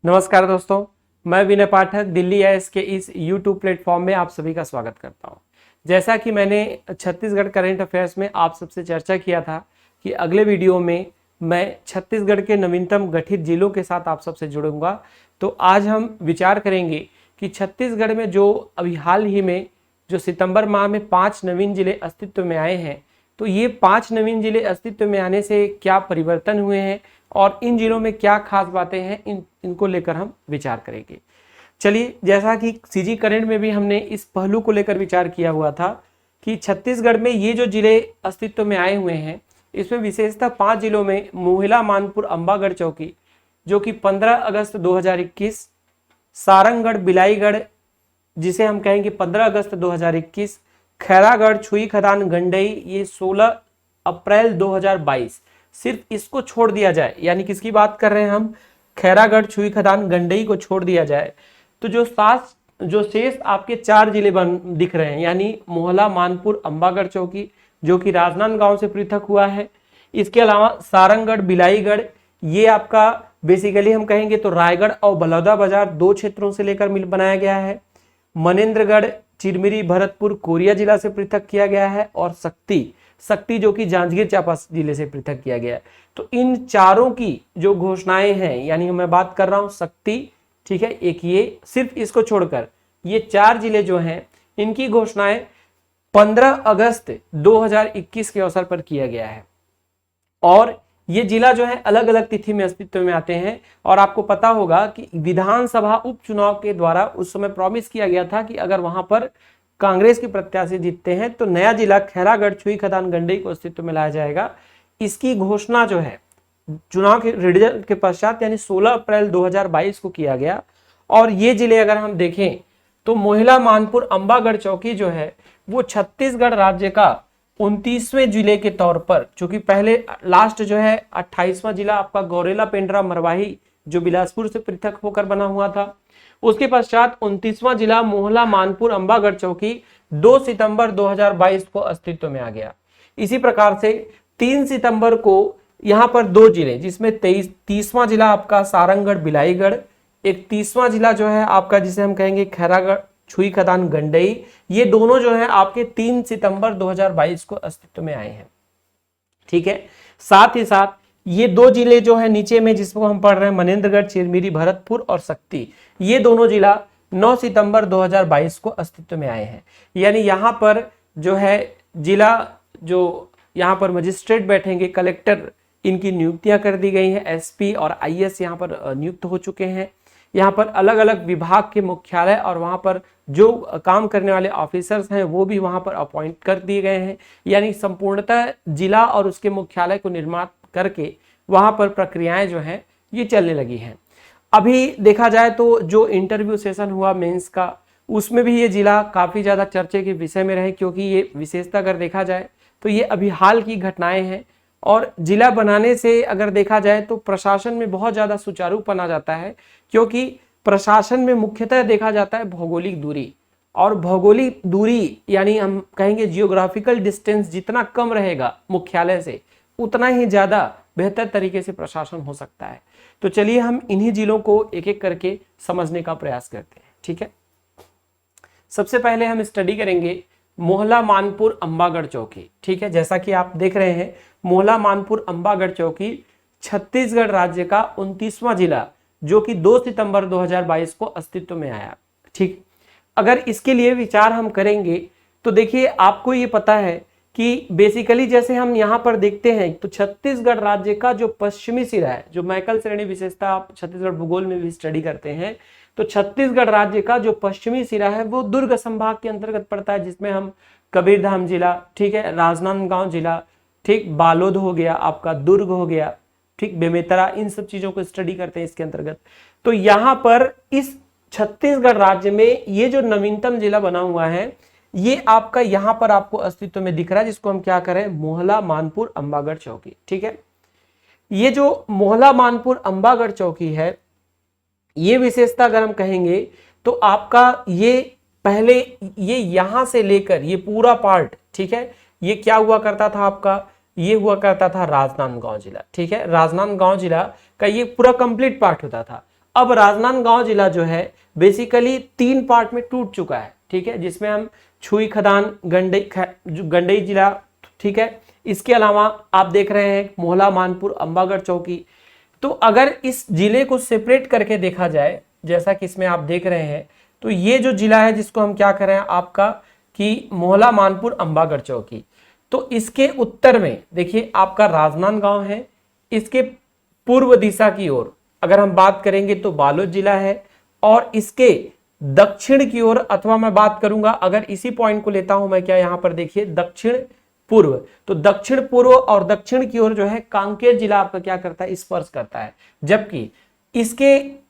नमस्कार दोस्तों, मैं विनय पाठक दिल्ली आईएएस के इस YouTube प्लेटफॉर्म में आप सभी का स्वागत करता हूं। जैसा कि मैंने छत्तीसगढ़ करंट अफेयर्स में आप सबसे चर्चा किया था कि अगले वीडियो में मैं छत्तीसगढ़ के नवीनतम गठित जिलों के साथ आप सबसे जुड़ूंगा। तो आज हम विचार करेंगे कि छत्तीसगढ़ में जो अभी हाल ही में जो सितंबर माह में 5 नवीन जिले अस्तित्व में आए हैं, तो ये 5 नवीन जिले अस्तित्व में आने से क्या परिवर्तन हुए हैं और इन जिलों में क्या खास बातें हैं, इनको लेकर हम विचार करेंगे। चलिए, जैसा कि सीजी करंट में भी हमने इस पहलू को लेकर विचार किया हुआ था कि छत्तीसगढ़ में ये जो जिले अस्तित्व में आए हुए हैं, इसमें विशेषतः 5 जिलों में मोहिला, मानपुर, अंबागढ़ चौकी जो कि 15 अगस्त 2021, सारंगगढ़, बिलाईगढ़ जिसे हम कहेंगे 15 अगस्त 2021, खैरागढ़, छुईखदान, गंडई ये 16 अप्रैल 2022। सिर्फ इसको छोड़ दिया जाए, यानी किसकी बात कर रहे हैं हम, खैरागढ़, छुईखदान, गंडई को छोड़ दिया जाए तो जो शेष आपके 4 जिले दिख रहे हैं, यानी मोहला, मानपुर, अंबागढ़ चौकी जो कि राजनांदगांव से पृथक हुआ है। इसके अलावा सारंगगढ़, बिलाईगढ़ ये आपका बेसिकली हम कहेंगे तो रायगढ़ और बलौदाबाजार 2 क्षेत्रों से लेकर मिल बनाया गया है। मनेन्द्रगढ़, चिरमिरी, भरतपुर, कोरिया जिला से पृथक किया गया है और शक्ति जो कि जांजगीर चांपा जिले से पृथक किया गया है। तो इन चारों की जो घोषणाएं हैं, यानी मैं बात कर रहा हूं शक्ति, ठीक है, एक ये, सिर्फ इसको छोड़कर ये 4 जिले जो हैं इनकी घोषणाएं 15 अगस्त 2021 के अवसर पर किया गया है। और ये जिला जो है अलग अलग तिथि में अस्तित्व में आते हैं। और आपको पता होगा कि विधानसभा उपचुनाव के द्वारा उस समय प्रॉमिस किया गया था कि अगर वहां पर कांग्रेस के प्रत्याशी जीतते हैं तो नया जिला खैरागढ़, छुईखदान, गंडई को अस्तित्व में लाया जाएगा। इसकी घोषणा जो है चुनाव के रिजल्ट के पश्चात यानी 16 अप्रैल 2022 को किया गया। और ये जिले अगर हम देखें तो मोहिला, मानपुर, अंबागढ़ चौकी जो है वो छत्तीसगढ़ राज्य का 29वें जिले के तौर पर, चूंकि पहले लास्ट जो है 28वां जिला आपका गौरेला, पेंड्रा, मरवाही जो बिलासपुर से पृथक होकर बना हुआ था, उसके पश्चात 29वां जिला मोहला, मानपुर, अंबागढ़ चौकी 2 सितंबर 2022 को अस्तित्व में आ गया। इसी प्रकार से 3 सितंबर को यहां पर 2 जिले जिसमें 30वां जिला आपका सारंगगढ़, बिलाईगढ़, 31वां जिला जो है आपका जिसे हम कहेंगे खैरागढ़, छुईखदान, गंडई, ये दोनों जो है आपके 3 सितंबर 2022 को अस्तित्व में आए हैं। ठीक है, साथ ही साथ ये 2 जिले जो है नीचे में जिसको हम पढ़ रहे हैं मनेन्द्रगढ़, चिरमिरी, भरतपुर और शक्ति, ये दोनों जिला 9 सितंबर 2022 को अस्तित्व में आए हैं। यानी यहाँ पर जो है जिला जो यहाँ पर मजिस्ट्रेट बैठेंगे, कलेक्टर, इनकी नियुक्तियां कर दी गई हैं। एसपी और आईएएस यहाँ पर नियुक्त हो चुके हैं। यहाँ पर अलग अलग विभाग के मुख्यालय और वहाँ पर जो काम करने वाले ऑफिसर्स हैं वो भी वहाँ पर अपॉइंट कर दिए गए हैं। यानी संपूर्णतः जिला और उसके मुख्यालय को निर्माण करके वहाँ पर प्रक्रियाएं जो हैं ये चलने लगी हैं। अभी देखा जाए तो जो इंटरव्यू सेशन हुआ मेंस का, उसमें भी ये जिला काफ़ी ज़्यादा चर्चे के विषय में रहे, क्योंकि ये विशेषता अगर देखा जाए तो ये अभी हाल की घटनाएं हैं। और जिला बनाने से अगर देखा जाए तो प्रशासन में बहुत ज़्यादा सुचारूपन आ जाता है, क्योंकि प्रशासन में मुख्यतः देखा जाता है भौगोलिक दूरी। और भौगोलिक दूरी यानी हम कहेंगे जियोग्राफिकल डिस्टेंस जितना कम रहेगा मुख्यालय से, उतना ही ज़्यादा बेहतर तरीके से प्रशासन हो सकता है। तो चलिए हम इन्हीं जिलों को एक एक करके समझने का प्रयास करते हैं। ठीक है, सबसे पहले हम स्टडी करेंगे मोहला, मानपुर, अंबागढ़ चौकी। ठीक है, जैसा कि आप देख रहे हैं मोहला, मानपुर, अंबागढ़ चौकी छत्तीसगढ़ राज्य का 29वां जिला जो कि 2 सितंबर 2022 को अस्तित्व में आया। ठीक, अगर इसके लिए विचार हम करेंगे तो देखिए आपको ये पता है कि बेसिकली जैसे हम यहाँ पर देखते हैं तो छत्तीसगढ़ राज्य का जो पश्चिमी सिरा है, जो मैकल श्रेणी विशेषता आप छत्तीसगढ़ भूगोल में भी स्टडी करते हैं, तो छत्तीसगढ़ राज्य का जो पश्चिमी सिरा है वो दुर्ग संभाग के अंतर्गत पड़ता है, जिसमें हम कबीरधाम जिला, ठीक है, राजनांदगांव जिला, ठीक, बालोद हो गया आपका, दुर्ग हो गया, ठीक, बेमेतरा, इन सब चीजों को स्टडी करते हैं इसके अंतर्गत। तो यहाँ पर इस छत्तीसगढ़ राज्य में ये जो नवीनतम जिला बना हुआ है ये आपका यहाँ पर आपको अस्तित्व में दिख रहा है, जिसको हम क्या करें, मोहला, मानपुर, अंबागढ़ चौकी। ठीक है, ये जो मोहला, मानपुर, अंबागढ़ चौकी है, ये विशेषता अगर हम कहेंगे तो आपका ये पहले ये यहां से लेकर ये पूरा पार्ट, ठीक है, ये क्या हुआ करता था आपका, ये हुआ करता था राजनांदगांव जिला। ठीक है, राजनांदगांव जिला का ये पूरा कंप्लीट पार्ट होता था। अब राजनांदगांव जिला जो है बेसिकली 3 पार्ट में टूट चुका है, ठीक है, जिसमें हम छुई खदान, गंडई जिला, ठीक है, इसके अलावा आप देख रहे हैं मोहला, मानपुर, अंबागढ़ चौकी। तो अगर इस जिले को सेपरेट करके देखा जाए, जैसा कि इसमें आप देख रहे हैं, तो ये जो जिला है जिसको हम क्या कर रहे हैं आपका कि मोहला, मानपुर, अंबागढ़ चौकी, तो इसके उत्तर में देखिए आपका राजनांदगांव है। इसके पूर्व दिशा की ओर अगर हम बात करेंगे तो बालोद जिला है, और इसके दक्षिण की ओर, अथवा मैं बात करूंगा अगर इसी पॉइंट को लेता हूं मैं, क्या यहां पर देखिए दक्षिण पूर्व, तो दक्षिण पूर्व और दक्षिण की ओर जो है कांकेर जिला आपका क्या करता है, स्पर्श करता है। जबकि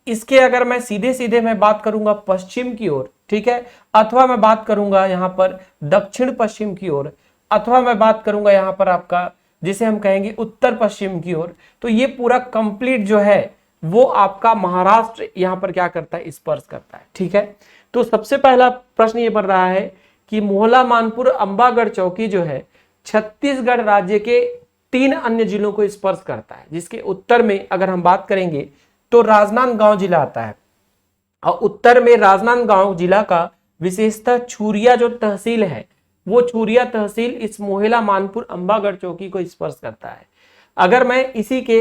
इसके अगर मैं सीधे सीधे मैं बात करूंगा पश्चिम की ओर, ठीक है, अथवा मैं बात करूंगा यहां पर दक्षिण पश्चिम की ओर, अथवा मैं बात करूंगा यहां पर आपका जिसे हम कहेंगे उत्तर पश्चिम की ओर, तो ये पूरा कंप्लीट जो है वो आपका महाराष्ट्र यहां पर क्या करता है, स्पर्श करता है, ठीक है। तो सबसे पहला प्रश्न ये बन रहा है कि मोहला, मानपुर, अंबागढ़ चौकी जो है छत्तीसगढ़ राज्य के 3 अन्य जिलों को स्पर्श करता है, जिसके उत्तर में अगर हम बात करेंगे तो राजनांदगांव जिला आता है, और उत्तर में राजनांदगांव जिला का विशेषतः छुरिया जो तहसील है, वो छुरिया तहसील इस मोहला, मानपुर, अंबागढ़ चौकी को स्पर्श करता है। अगर मैं इसी के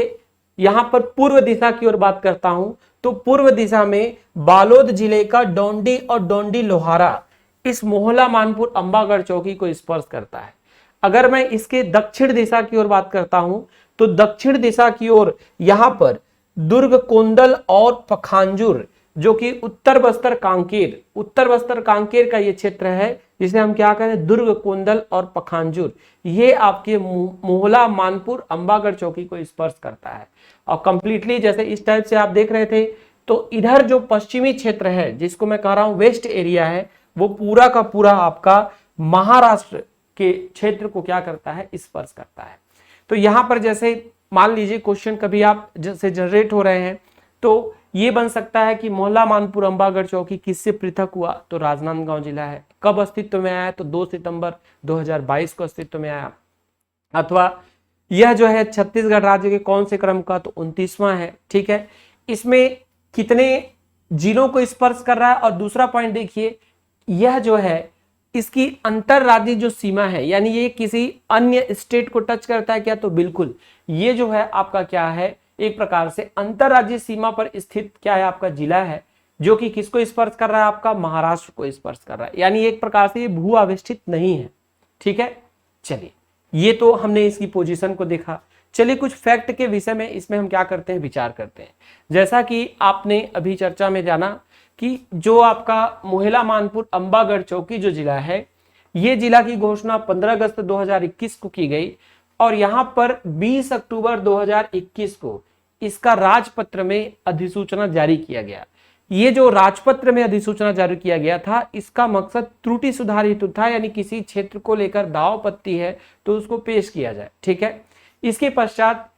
यहां पर पूर्व दिशा की ओर बात करता हूं, तो पूर्व दिशा में बालोद जिले का डोंडी और डोंडी लोहारा इस मोहला, मानपुर, अंबागढ़ चौकी को स्पर्श करता है। अगर मैं इसके दक्षिण दिशा की ओर बात करता हूं, तो दक्षिण दिशा की ओर यहां पर दुर्ग, कोंदल और पखांजूर जो कि उत्तर बस्तर कांकेर का ये क्षेत्र है, जिसे हम क्या करें, दुर्ग, कोंदल और पखांजूर, ये आपके मोहला, मानपुर, अंबागढ़ चौकी को स्पर्श करता है। और कंप्लीटली जैसे इस टाइप से आप देख रहे थे, तो इधर जो पश्चिमी क्षेत्र है जिसको मैं कह रहा हूं वेस्ट एरिया है, वो पूरा का पूरा आपका महाराष्ट्र के क्षेत्र को क्या करता है, स्पर्श करता है। तो यहां पर जैसे मान लीजिए क्वेश्चन कभी आप जैसे जनरेट हो रहे हैं, तो ये बन सकता है कि मोहला, मानपुर, अंबागढ़ चौकी किससे पृथक हुआ, तो राजनांदगांव जिला है। कब अस्तित्व में आया, तो 2 सितंबर 2022 को अस्तित्व में आया। अथवा यह जो है छत्तीसगढ़ राज्य के कौन से क्रम का, तो 29वां है, ठीक है। इसमें कितने जिलों को स्पर्श कर रहा है, और दूसरा पॉइंट देखिए, यह जो है इसकी अंतरराज्यीय जो सीमा है, यानी ये किसी अन्य स्टेट को टच करता है क्या, तो बिल्कुल ये जो है आपका क्या है, एक प्रकार से अंतरराज्यीय सीमा पर स्थित क्या है, आपका जिला है, जो कि किसको स्पर्श कर रहा है, आपका महाराष्ट्र को स्पर्श कर रहा है, यानी एक प्रकार से ये भू आविष्टित नहीं है, ठीक है। चलिए, ये तो हमने इसकी पोजीशन को देखा। चलिए कुछ फैक्ट के विषय में इसमें हम क्या करते हैं, विचार करते हैं। जैसा कि आपने अभी चर्चा में जाना कि जो आपका मोहला, मानपुर, अंबागढ़ चौकी जो जिला है, ये जिला की घोषणा 15 अगस्त 2021 को की गई, और यहां पर 20 अक्टूबर 2021 को इसका राजपत्र में अधिसूचना जारी किया गया। ये जो राजपत्र में अधिसूचना जारी किया गया था, इसका मकसद त्रुटि सुधार हेतु था, यानी किसी क्षेत्र को लेकर दाव पत्ती है तो उसको पेश किया जाए, ठीक है। इसके पश्चात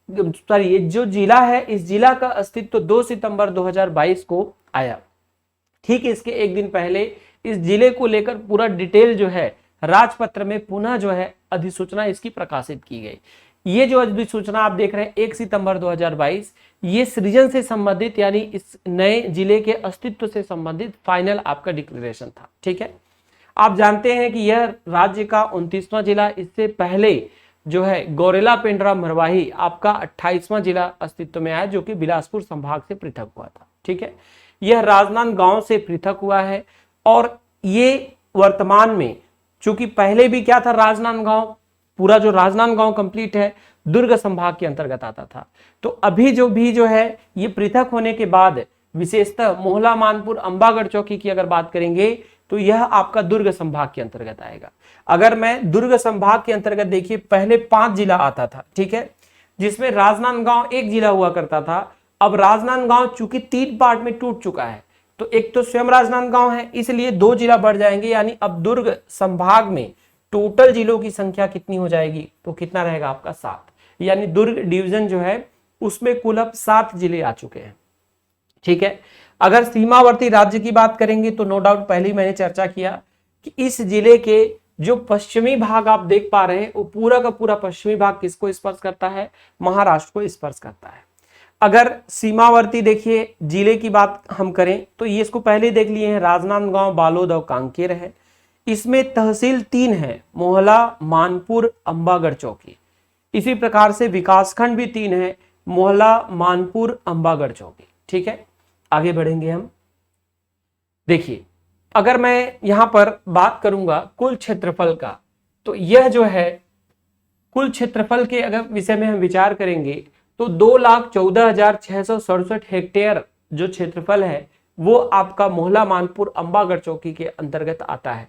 जो जिला है, इस जिला का अस्तित्व 2 सितंबर 2022 को आया। ठीक इसके एक दिन पहले इस जिले को लेकर पूरा डिटेल जो है राजपत्र में पुनः जो है अधिसूचना इसकी प्रकाशित की गई। ये जो अधिसूचना आप देख रहे हैं 1 सितंबर 2022, ये सृजन से संबंधित, यानी इस नए जिले के अस्तित्व से संबंधित फाइनल आपका डिक्लेरेशन था, ठीक है। आप जानते हैं कि यह राज्य का 29वां जिला, इससे पहले जो है गौरेला, पेंड्रा, मरवाही आपका 28वां जिला अस्तित्व में आया, जो कि बिलासपुर संभाग से पृथक हुआ था, ठीक है। यह राजनांदगांव से पृथक हुआ है, और ये वर्तमान में चूंकि पहले भी क्या था, राजनांदगांव, पूरा जो राजनांदगांव कंप्लीट है दुर्ग संभाग के अंतर्गत आता था। तो अभी जो है ये पृथक होने के बाद विशेषतः मोहला, मानपुर, अंबागढ़ चौकी की अगर बात करेंगे तो यह आपका दुर्ग संभाग के अंतर्गत आएगा। अगर मैं दुर्ग संभाग के अंतर्गत देखिए, पहले 5 जिला आता था, ठीक है, जिसमें राजनांदगांव एक जिला हुआ करता था। अब राजनांदगांव चूंकि 3 पार्ट में टूट चुका है, तो एक तो स्वयं राजनांदगांव है, इसलिए 2 जिला बढ़ जाएंगे, यानी अब दुर्ग संभाग में टोटल जिलों की संख्या कितनी हो जाएगी, तो कितना रहेगा आपका 7, यानी दुर्ग डिवीजन जो है उसमें कुल अब 7 जिले आ चुके हैं, ठीक है। अगर सीमावर्ती राज्य की बात करेंगे तो नो डाउट पहले ही मैंने चर्चा किया कि इस जिले के जो पश्चिमी भाग आप देख पा रहे हैं, वो पूरा का पूरा पश्चिमी भाग किसको स्पर्श करता है, महाराष्ट्र को स्पर्श करता है। अगर सीमावर्ती देखिए जिले की बात हम करें तो ये इसको पहले देख लिए हैं, राजनांदगांव, बालोद और कांकेर है। इसमें तहसील 3 है, मोहला, मानपुर, अंबागढ़ चौकी। इसी प्रकार से विकासखंड भी 3 है, मोहला, मानपुर, अंबागढ़ चौकी। ठीक है, आगे बढ़ेंगे हम। देखिए अगर मैं यहां पर बात करूंगा कुल क्षेत्रफल का, तो यह जो है कुल क्षेत्रफल के अगर विषय में हम विचार करेंगे तो 2,14,667 हेक्टेयर जो क्षेत्रफल है वो आपका मोहला, मानपुर, अंबागढ़ चौकी के अंतर्गत आता है।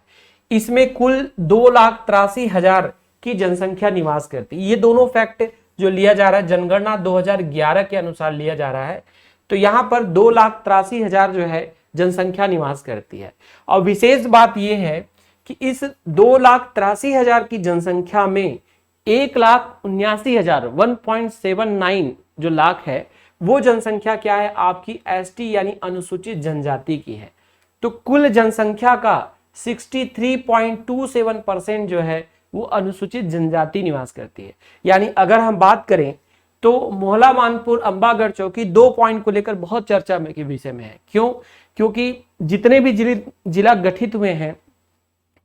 इसमें कुल 2,83,000 की जनसंख्या निवास करती है। ये दोनों फैक्ट जो लिया जा रहा है जनगणना 2011 के अनुसार लिया जा रहा है, तो यहां पर 2,83,000 जो है जनसंख्या निवास करती है। और विशेष बात यह है कि इस 2,83,000 की जनसंख्या में 1,79,000 1.79 जो लाख है वो जनसंख्या क्या है आपकी एसटी यानी अनुसूचित जनजाति की है। तो कुल जनसंख्या का 63.27% जो है वो अनुसूचित जनजाति निवास करती है। यानी अगर हम बात करें तो मोहला, मानपुर, अंबागढ़ चौकी 2 पॉइंट को लेकर बहुत चर्चा में के विषय में है। क्यों? क्योंकि जितने भी जिला गठित हुए हैं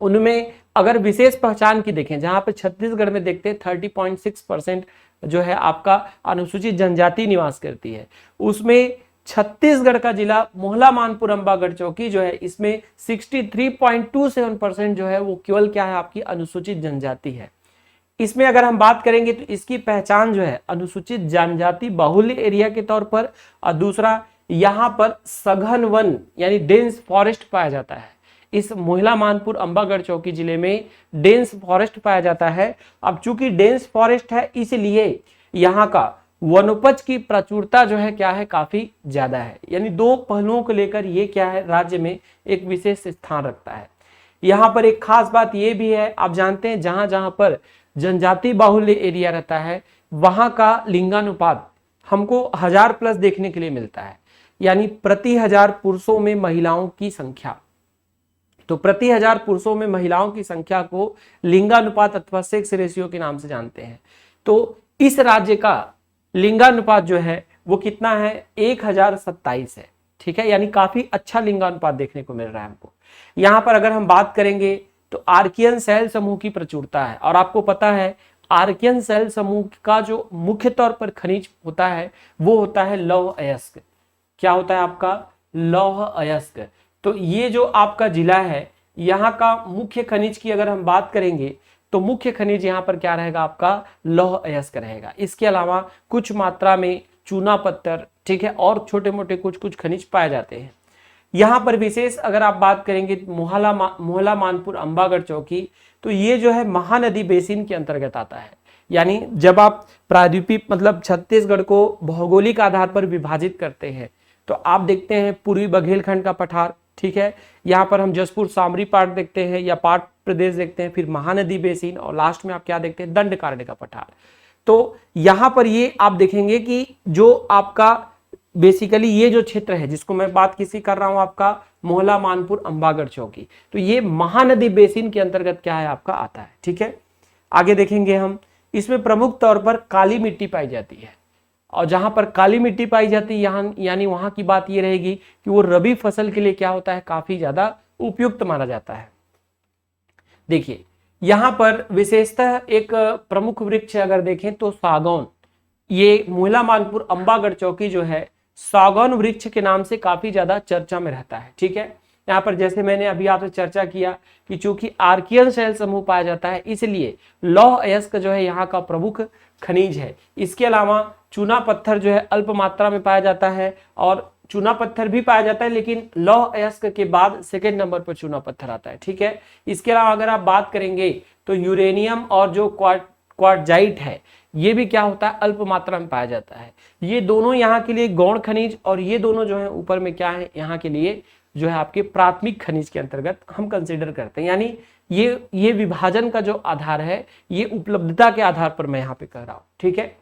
उनमें अगर विशेष पहचान की देखें, जहां पर छत्तीसगढ़ में देखते हैं 30.6% जो है आपका अनुसूचित जनजाति निवास करती है, उसमें छत्तीसगढ़ का जिला मोहला, मानपुर, अंबागढ़ चौकी जो है इसमें 63.27% जो है वो केवल क्या है आपकी अनुसूचित जनजाति है। इसमें अगर हम बात करेंगे तो इसकी पहचान जो है अनुसूचित जनजाति बाहुल्य एरिया के तौर पर, और दूसरा यहां पर सघन वन यानी डेंस फॉरेस्ट पाया जाता है। इस मोहला, मानपुर, अंबागढ़ चौकी जिले में डेंस फॉरेस्ट पाया जाता है। अब चूंकि डेंस फॉरेस्ट है इसलिए यहाँ का वनोपज की प्रचुरता जो है क्या है काफी ज्यादा है। यानी दो पहलुओं को लेकर ये क्या है राज्य में एक विशेष स्थान रखता है। यहाँ पर एक खास बात ये भी है, आप जानते हैं जहां जहां पर जनजाति बाहुल्य एरिया रहता है वहां का लिंगानुपात हमको 1000+ देखने के लिए मिलता है। यानी प्रति 1000 पुरुषों में महिलाओं की संख्या, तो प्रति 1000 पुरुषों में महिलाओं की संख्या को लिंगानुपात अथवा सेक्स रेशियो के नाम से जानते हैं। तो इस राज्य का लिंगानुपात जो है वो कितना है 1027 है। ठीक है, यानी काफी अच्छा लिंगानुपात देखने को मिल रहा है हमको। यहां पर अगर हम बात करेंगे तो आर्कियन सेल समूह की प्रचुरता है, और आपको पता है आर्कियन सेल समूह का जो मुख्य तौर पर खनिज होता है वो होता है लौह अयस्क। क्या होता है आपका? लौह अयस्क। तो ये जो आपका जिला है यहाँ का मुख्य खनिज की अगर हम बात करेंगे तो मुख्य खनिज यहाँ पर क्या रहेगा आपका लौह अयस्क रहेगा। इसके अलावा कुछ मात्रा में चूना पत्थर, ठीक है, और छोटे मोटे कुछ खनिज पाए जाते हैं। यहाँ पर विशेष अगर आप बात करेंगे मोहला, मानपुर, अंबागढ़ चौकी, तो ये जो है महानदी बेसिन के अंतर्गत आता है। यानी जब आप प्रायद्वीपीय मतलब छत्तीसगढ़ को भौगोलिक आधार पर विभाजित करते हैं तो आप देखते हैं पूर्वी बघेलखंड का पठार, ठीक है, यहाँ पर हम जसपुर सामरी पार्ट देखते हैं या पार्ट प्रदेश देखते हैं, फिर महानदी बेसिन, और लास्ट में आप क्या देखते हैं दंडकारण्य का पठार। तो यहाँ पर ये आप देखेंगे कि जो आपका बेसिकली ये जो क्षेत्र है जिसको मैं बात किसी कर रहा हूं आपका मोहला, मानपुर, अंबागढ़ चौकी, तो ये महानदी बेसिन के अंतर्गत क्या है आपका आता है। ठीक है, आगे देखेंगे हम। इसमें प्रमुख तौर पर काली मिट्टी पाई जाती है, और जहां पर काली मिट्टी पाई जाती है यहाँ यानी वहां की बात ये रहेगी कि वो रबी फसल के लिए क्या होता है काफी ज्यादा उपयुक्त माना जाता है। देखिए यहाँ पर विशेषतः एक प्रमुख वृक्ष अगर देखें तो सागौन, ये मोहला, मानपुर, अंबागढ़ चौकी जो है सागौन वृक्ष के नाम से काफी ज्यादा चर्चा में रहता है। ठीक है, यहाँ पर जैसे मैंने अभी आपसे चर्चा किया कि चूंकि आर्कियन सेल समूह पाया जाता है इसलिए लौह अयस्क जो है यहाँ का प्रमुख खनिज है। इसके अलावा चूना पत्थर जो है अल्प मात्रा में पाया जाता है, और चूना पत्थर भी पाया जाता है लेकिन लौह अयस्क के बाद सेकेंड नंबर पर चूना पत्थर आता है। ठीक है, इसके अलावा अगर आप बात करेंगे तो यूरेनियम और जो क्वार्टजाइट है ये भी क्या होता है अल्प मात्रा में पाया जाता है। ये दोनों यहाँ के लिए गौण खनिज, और ये दोनों जो है ऊपर में क्या है यहाँ के लिए जो है आपके प्राथमिक खनिज के अंतर्गत हम कंसीडर करते हैं। यानी ये विभाजन का जो आधार है ये उपलब्धता के आधार पर मैं यहाँ पे कह रहा हूँ। ठीक है,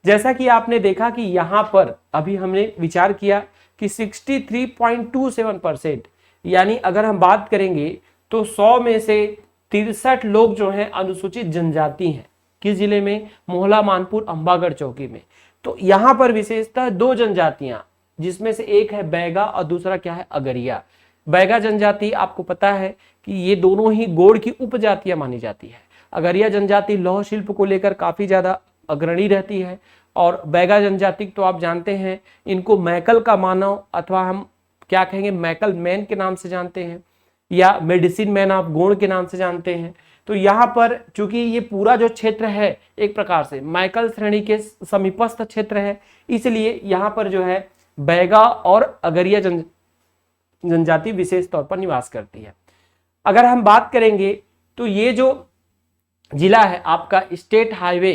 जैसा कि आपने देखा कि यहाँ पर अभी हमने विचार किया कि 63.27%, यानी अगर हम बात करेंगे तो 100 में से 63 लोग जो हैं अनुसूचित जनजाति हैं। किस जिले में? मोहला, मानपुर, अंबागढ़ चौकी में। तो यहाँ पर विशेषतः दो जनजातियां, जिसमें से एक है बैगा और दूसरा क्या है, अगरिया। बैगा जनजाति आपको पता है कि ये दोनों ही गोंड की उपजातियां मानी जाती है। अगरिया जनजाति लौह शिल्प को लेकर काफी ज्यादा अग्रणी रहती है, और बैगा जनजाति तो आप जानते हैं, इनको मैकल का मानव अथवा हम क्या कहेंगे मैकल मैन के नाम से जानते हैं, या मेडिसिन मैन आप गोंड के नाम से जानते हैं। तो यहाँ पर चूंकि ये पूरा जो क्षेत्र है एक प्रकार से मैकल श्रेणी के समीपस्थ क्षेत्र है, इसलिए यहाँ पर जो है बैगा और अगरिया जनजाति विशेष तौर पर निवास करती है। अगर हम बात करेंगे तो ये जो जिला है आपका स्टेट हाईवे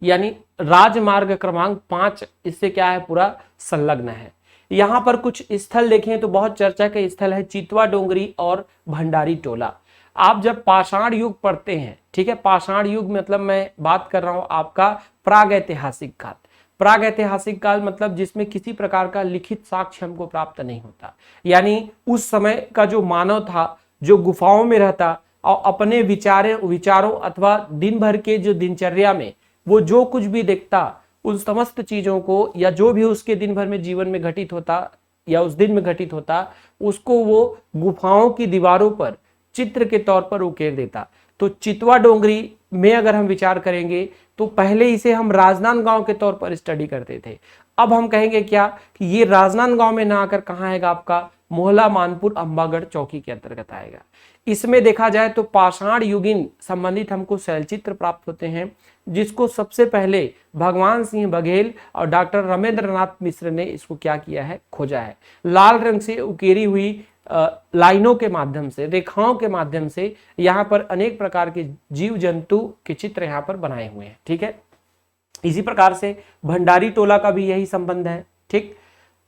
यानी राजमार्ग क्रमांक 5 इससे क्या है, पूरा संलग्न है। यहाँ पर कुछ स्थल देखें तो बहुत चर्चा के स्थल है चितवा डोंगरी और भंडारी टोला। आप जब पाषाण युग पढ़ते हैं, ठीक है, पाषाण युग मतलब मैं बात कर रहा हूं आपका प्रागैतिहासिक काल। प्रागैतिहासिक काल मतलब जिसमें किसी प्रकार का लिखित साक्ष्य हमको प्राप्त नहीं होता, यानी उस समय का जो मानव था, जो गुफाओं में रहता और अपने विचारों अथवा दिन भर के जो दिनचर्या में वो जो कुछ भी देखता, उन समस्त चीजों को या जो भी उसके दिन भर में जीवन में घटित होता या उस दिन में घटित होता, उसको वो गुफाओं की दीवारों पर चित्र के तौर पर उकेर देता। तो चितवा डोंगरी में अगर हम विचार करेंगे तो पहले इसे हम राजनांदगांव के तौर पर स्टडी करते थे। अब हम कहेंगे क्या कि ये राजनांदगांव में ना आकर कहाँ आएगा, आपका मोहला मानपुर अंबागढ़ चौकी के अंतर्गत आएगा। इसमें देखा जाए तो पाषाण युगीन संबंधित हमको शैलचित्र प्राप्त होते हैं, जिसको सबसे पहले भगवान सिंह बघेल और डॉक्टर रमेंद्रनाथ मिश्र ने इसको क्या किया है, खोजा है। लाल रंग से उकेरी हुई लाइनों के माध्यम से, रेखाओं के माध्यम से यहाँ पर अनेक प्रकार के जीव जंतु के चित्र यहाँ पर बनाए हुए हैं, ठीक है। इसी प्रकार से भंडारी टोला का भी यही संबंध है, ठीक।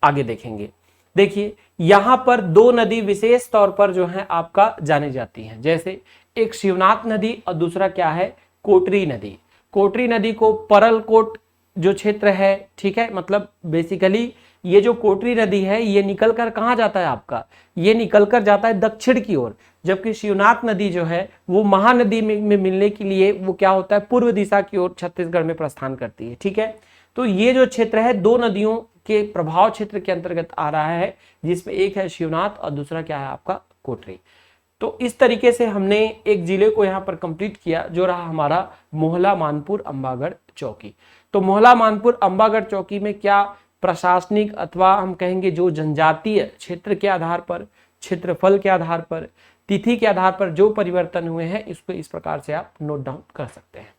आगे देखेंगे, देखिए यहाँ पर दो नदी विशेष तौर पर जो है आपका जानी जाती हैं, जैसे एक शिवनाथ नदी और दूसरा क्या है, कोटरी नदी। कोटरी नदी को परलकोट जो क्षेत्र है, ठीक है, मतलब बेसिकली ये जो कोटरी नदी है ये निकलकर कहाँ जाता है आपका, ये निकलकर जाता है दक्षिण की ओर, जबकि शिवनाथ नदी जो है वो महानदी में मिलने के लिए वो क्या होता है, पूर्व दिशा की ओर छत्तीसगढ़ में प्रस्थान करती है, ठीक है। तो ये जो क्षेत्र है दो नदियों के प्रभाव क्षेत्र के अंतर्गत आ रहा है, जिसमें एक है शिवनाथ और दूसरा क्या है आपका कोटरी। तो इस तरीके से हमने एक जिले को यहाँ पर कंप्लीट किया, जो रहा हमारा मोहला मानपुर अंबागढ़ चौकी। तो मोहला मानपुर अंबागढ़ चौकी में क्या प्रशासनिक अथवा हम कहेंगे जो जनजातीय क्षेत्र के आधार पर, क्षेत्रफल के आधार पर, तिथि के आधार पर जो परिवर्तन हुए हैं, इसको इस प्रकार से आप नोट डाउन कर सकते हैं।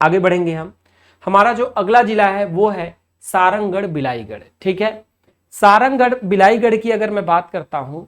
आगे बढ़ेंगे हम। हमारा जो अगला जिला है वो है सारंगगढ़ बिलाईगढ़, ठीक है। सारंगगढ़ बिलाईगढ़ की अगर मैं बात करता हूं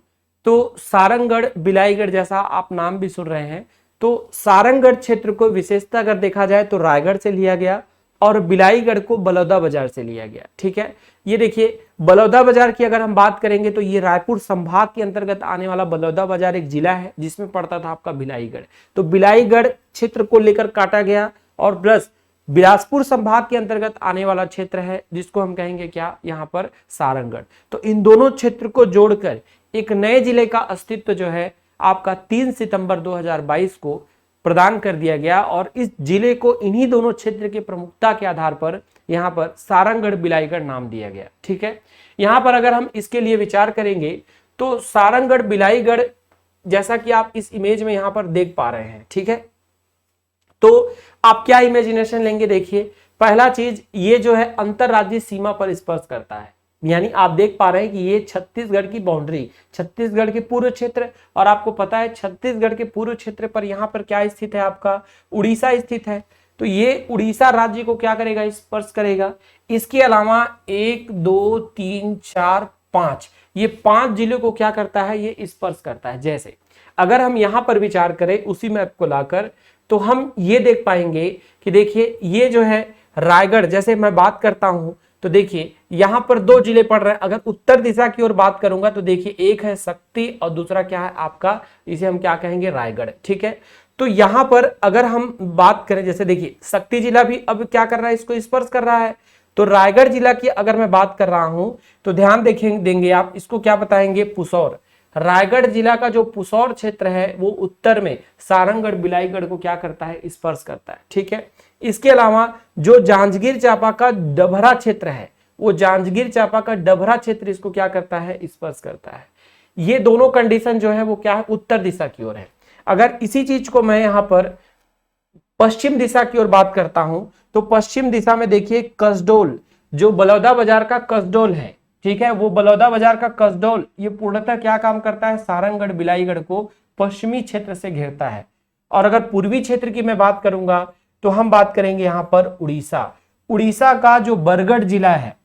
तो सारंगगढ़ बिलाईगढ़ जैसा आप नाम भी सुन रहे हैं, तो सारंगगढ़ क्षेत्र को विशेषता अगर देखा जाए तो रायगढ़ से लिया गया और बिलाईगढ़ को बलौदा बाजार से लिया गया, ठीक है। ये देखिए बलौदा बाजार की अगर हम बात करेंगे तो ये रायपुर संभाग के अंतर्गत आने वाला बलौदा बाजार एक जिला है जिसमें पड़ता था आपका बिलाईगढ़। तो बिलाईगढ़ क्षेत्र को लेकर काटा गया और प्लस बिलासपुर संभाग के अंतर्गत आने वाला क्षेत्र है जिसको हम कहेंगे क्या, यहाँ पर सारंगगढ़। तो इन दोनों क्षेत्र को जोड़कर एक नए जिले का अस्तित्व जो है आपका 3 सितंबर 2022 को प्रदान कर दिया गया और इस जिले को इन्हीं दोनों क्षेत्र की प्रमुखता के आधार पर यहाँ पर सारंगगढ़ बिलाईगढ़ नाम दिया गया, ठीक है। यहाँ पर अगर हम इसके लिए विचार करेंगे तो सारंगगढ़ बिलाईगढ़ जैसा कि आप इस इमेज में यहाँ पर देख पा रहे हैं, ठीक है। तो आप क्या इमेजिनेशन लेंगे, देखिए पहला चीज ये जो है अंतरराज्यीय सीमा पर स्पर्श करता है, यानी आप देख पा रहे हैं कि ये छत्तीसगढ़ की बाउंड्री, छत्तीसगढ़ के पूर्व क्षेत्र, और आपको पता है छत्तीसगढ़ के पूर्व क्षेत्र पर यहाँ पर क्या स्थित है आपका, उड़ीसा स्थित है। तो ये उड़ीसा राज्य को क्या करेगा, स्पर्श करेगा। इसके अलावा 1 2 3 4 5 ये 5 जिलों को क्या करता है, ये स्पर्श करता है। जैसे अगर हम यहाँ पर विचार करें उसी मैप को लाकर, तो हम ये देख पाएंगे कि देखिए ये जो है रायगढ़, जैसे मैं बात करता हूं तो देखिए यहां पर 2 जिले पड़ रहे हैं। अगर उत्तर दिशा की ओर बात करूंगा तो देखिए एक है शक्ति और दूसरा क्या है आपका, इसे हम क्या कहेंगे, रायगढ़, ठीक है। तो यहां पर अगर हम बात करें, जैसे देखिए शक्ति जिला भी अब क्या कर रहा है, इसको स्पर्श कर रहा है। तो रायगढ़ जिला की अगर मैं बात कर रहा हूं तो ध्यान देंगे आप, इसको क्या बताएंगे, पुसौर। रायगढ़ जिला का जो पुसौर क्षेत्र है वो उत्तर में सारंगगढ़ बिलाईगढ़ को क्या करता है, स्पर्श करता है। ठीक है, इसके अलावा जो जांजगीर चांपा का डभरा क्षेत्र है, वो जांजगीर चांपा का डभरा क्षेत्र इसको क्या करता है, स्पर्श करता है। ये दोनों कंडीशन जो है वो क्या है, उत्तर दिशा की ओर है। अगर इसी चीज को मैं यहाँ पर पश्चिम दिशा की ओर बात करता हूं तो पश्चिम दिशा में देखिए कसडोल, जो बलौदा बाजार का कसडोल है, ठीक है, वो बलौदा बाजार का कसडोल ये पूर्णतः क्या काम करता है, सारंगगढ़ बिलाईगढ़ को पश्चिमी क्षेत्र से घेरता है। और अगर पूर्वी क्षेत्र की मैं बात करूंगा तो हम बात करेंगे यहां पर उड़ीसा। उड़ीसा का जो बरगढ़ जिला है,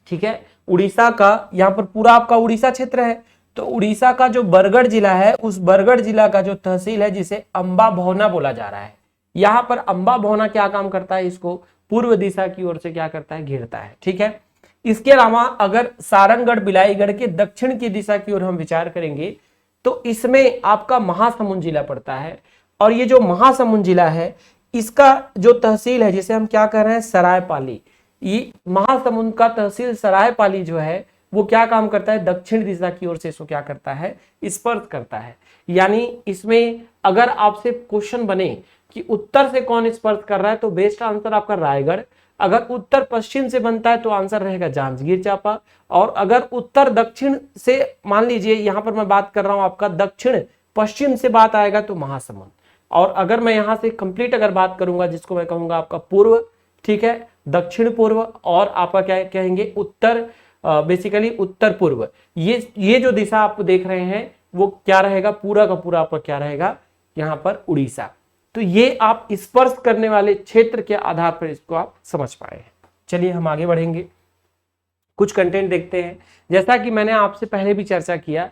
ठीक है, उड़ीसा का यहाँ पर पूरा आपका उड़ीसा क्षेत्र है, तो उड़ीसा का जो बरगढ़ जिला है, उस बरगढ़ जिला का जो तहसील है जिसे अंबा भौना बोला जा रहा है, यहाँ पर अंबा भौना क्या काम करता है, इसको पूर्व दिशा की ओर से क्या करता है, घेरता है। ठीक है, इसके अलावा अगर सारंगगढ़ बिलाईगढ़ के दक्षिण की दिशा की ओर हम विचार करेंगे तो इसमें आपका महासमुंद जिला पड़ता है। और ये जो महासमुंद जिला है इसका जो तहसील है जिसे हम क्या कह रहे हैं, सरायपाली, ये महासमुंद का तहसील सरायपाली जो है वो क्या काम करता है, दक्षिण दिशा की ओर से इसको क्या करता है, स्पर्श करता है। यानी इसमें अगर आपसे क्वेश्चन बने कि उत्तर से कौन स्पर्श कर रहा है तो बेस्ट आंसर आपका रायगढ़, अगर उत्तर पश्चिम से बनता है तो आंसर रहेगा जांजगीर चांपा, और अगर उत्तर दक्षिण से, मान लीजिए यहां पर मैं बात कर रहा हूं आपका दक्षिण पश्चिम से बात आएगा तो महासमुंद, और अगर मैं यहां से कंप्लीट अगर बात करूंगा जिसको मैं कहूंगा आपका पूर्व, ठीक है, दक्षिण पूर्व, और आपका क्या कहेंगे, उत्तर, बेसिकली उत्तर पूर्व, ये जो दिशा आप देख रहे हैं वो क्या रहेगा, पूरा का पूरा आपका क्या रहेगा, यहाँ पर उड़ीसा। तो ये आप स्पर्श करने वाले क्षेत्र के आधार पर इसको आप समझ पाए हैं। चलिए हम आगे बढ़ेंगे, कुछ कंटेंट देखते हैं। जैसा कि मैंने आपसे पहले भी चर्चा किया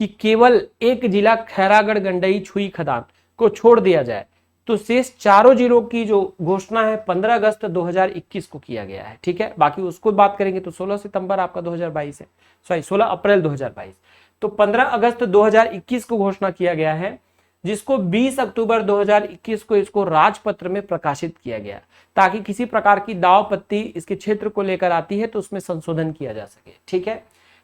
कि केवल एक जिला खैरागढ़ गंडई छुई खदान को छोड़ दिया जाए तो शेष चारों जिलों की जो घोषणा है 15 अगस्त 2021 को किया गया है। ठीक है, बाकी उसको बात करेंगे तो 16 सितंबर आपका 2022 है, सॉरी 16 अप्रैल 2022, तो 15 अगस्त 2021 को घोषणा किया गया है, जिसको 20 अक्टूबर 2021 को इसको राजपत्र में प्रकाशित किया गया, ताकि किसी प्रकार की दावपत्ती इसके क्षेत्र को लेकर आती है तो उसमें संशोधन किया जा सके। ठीक है,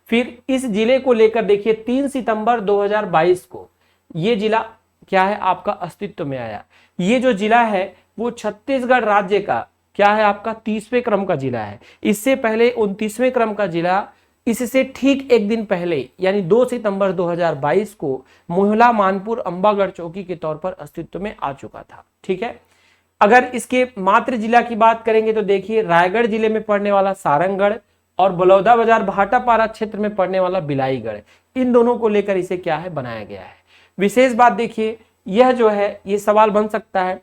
फिर इस जिले को लेकर देखिए 3 सितंबर 2022 को ये जिला क्या है, आपका अस्तित्व में आया। ये जो जिला है वो छत्तीसगढ़ राज्य का क्या है, आपका 30वें क्रम का जिला है। इससे पहले 29वें क्रम का जिला इससे ठीक एक दिन पहले यानी 2 सितंबर 2022 को मोहला मानपुर अंबागढ़ चौकी के तौर पर अस्तित्व में आ चुका था। ठीक है, अगर इसके मात्र जिला की बात करेंगे तो देखिए रायगढ़ जिले में पड़ने वाला सारंगगढ़ और बलौदाबाजार भाटापारा क्षेत्र में पड़ने वाला बिलाईगढ़, इन दोनों को लेकर इसे क्या है, बनाया गया है। विशेष बात देखिए, यह जो है ये सवाल बन सकता है,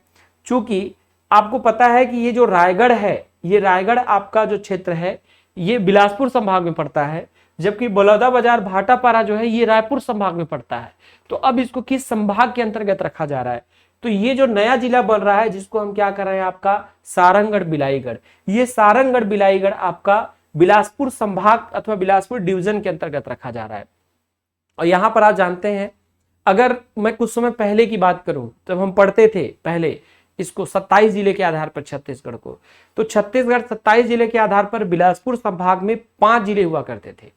चूंकि आपको पता है कि ये जो रायगढ़ है, ये रायगढ़ आपका जो क्षेत्र है ये बिलासपुर संभाग में पड़ता है, जबकि बलौदाबाजार भाटापारा जो है ये रायपुर संभाग में पड़ता है। तो अब इसको किस संभाग के अंतर्गत रखा जा रहा है, तो ये जो नया जिला बन रहा है जिसको हम क्या कर रहे हैं, आपका सारंगगढ़ बिलाईगढ़, ये सारंगगढ़ बिलाईगढ़ आपका बिलासपुर संभाग अथवा बिलासपुर डिवीजन के अंतर्गत रखा जा रहा है। और यहां पर आप जानते हैं, अगर मैं कुछ समय पहले की बात करूं तब हम पढ़ते थे पहले इसको 27 जिले के आधार पर छत्तीसगढ़ को, तो छत्तीसगढ़ 27 जिले के आधार पर बिलासपुर संभाग में 5 जिले हुआ करते थे।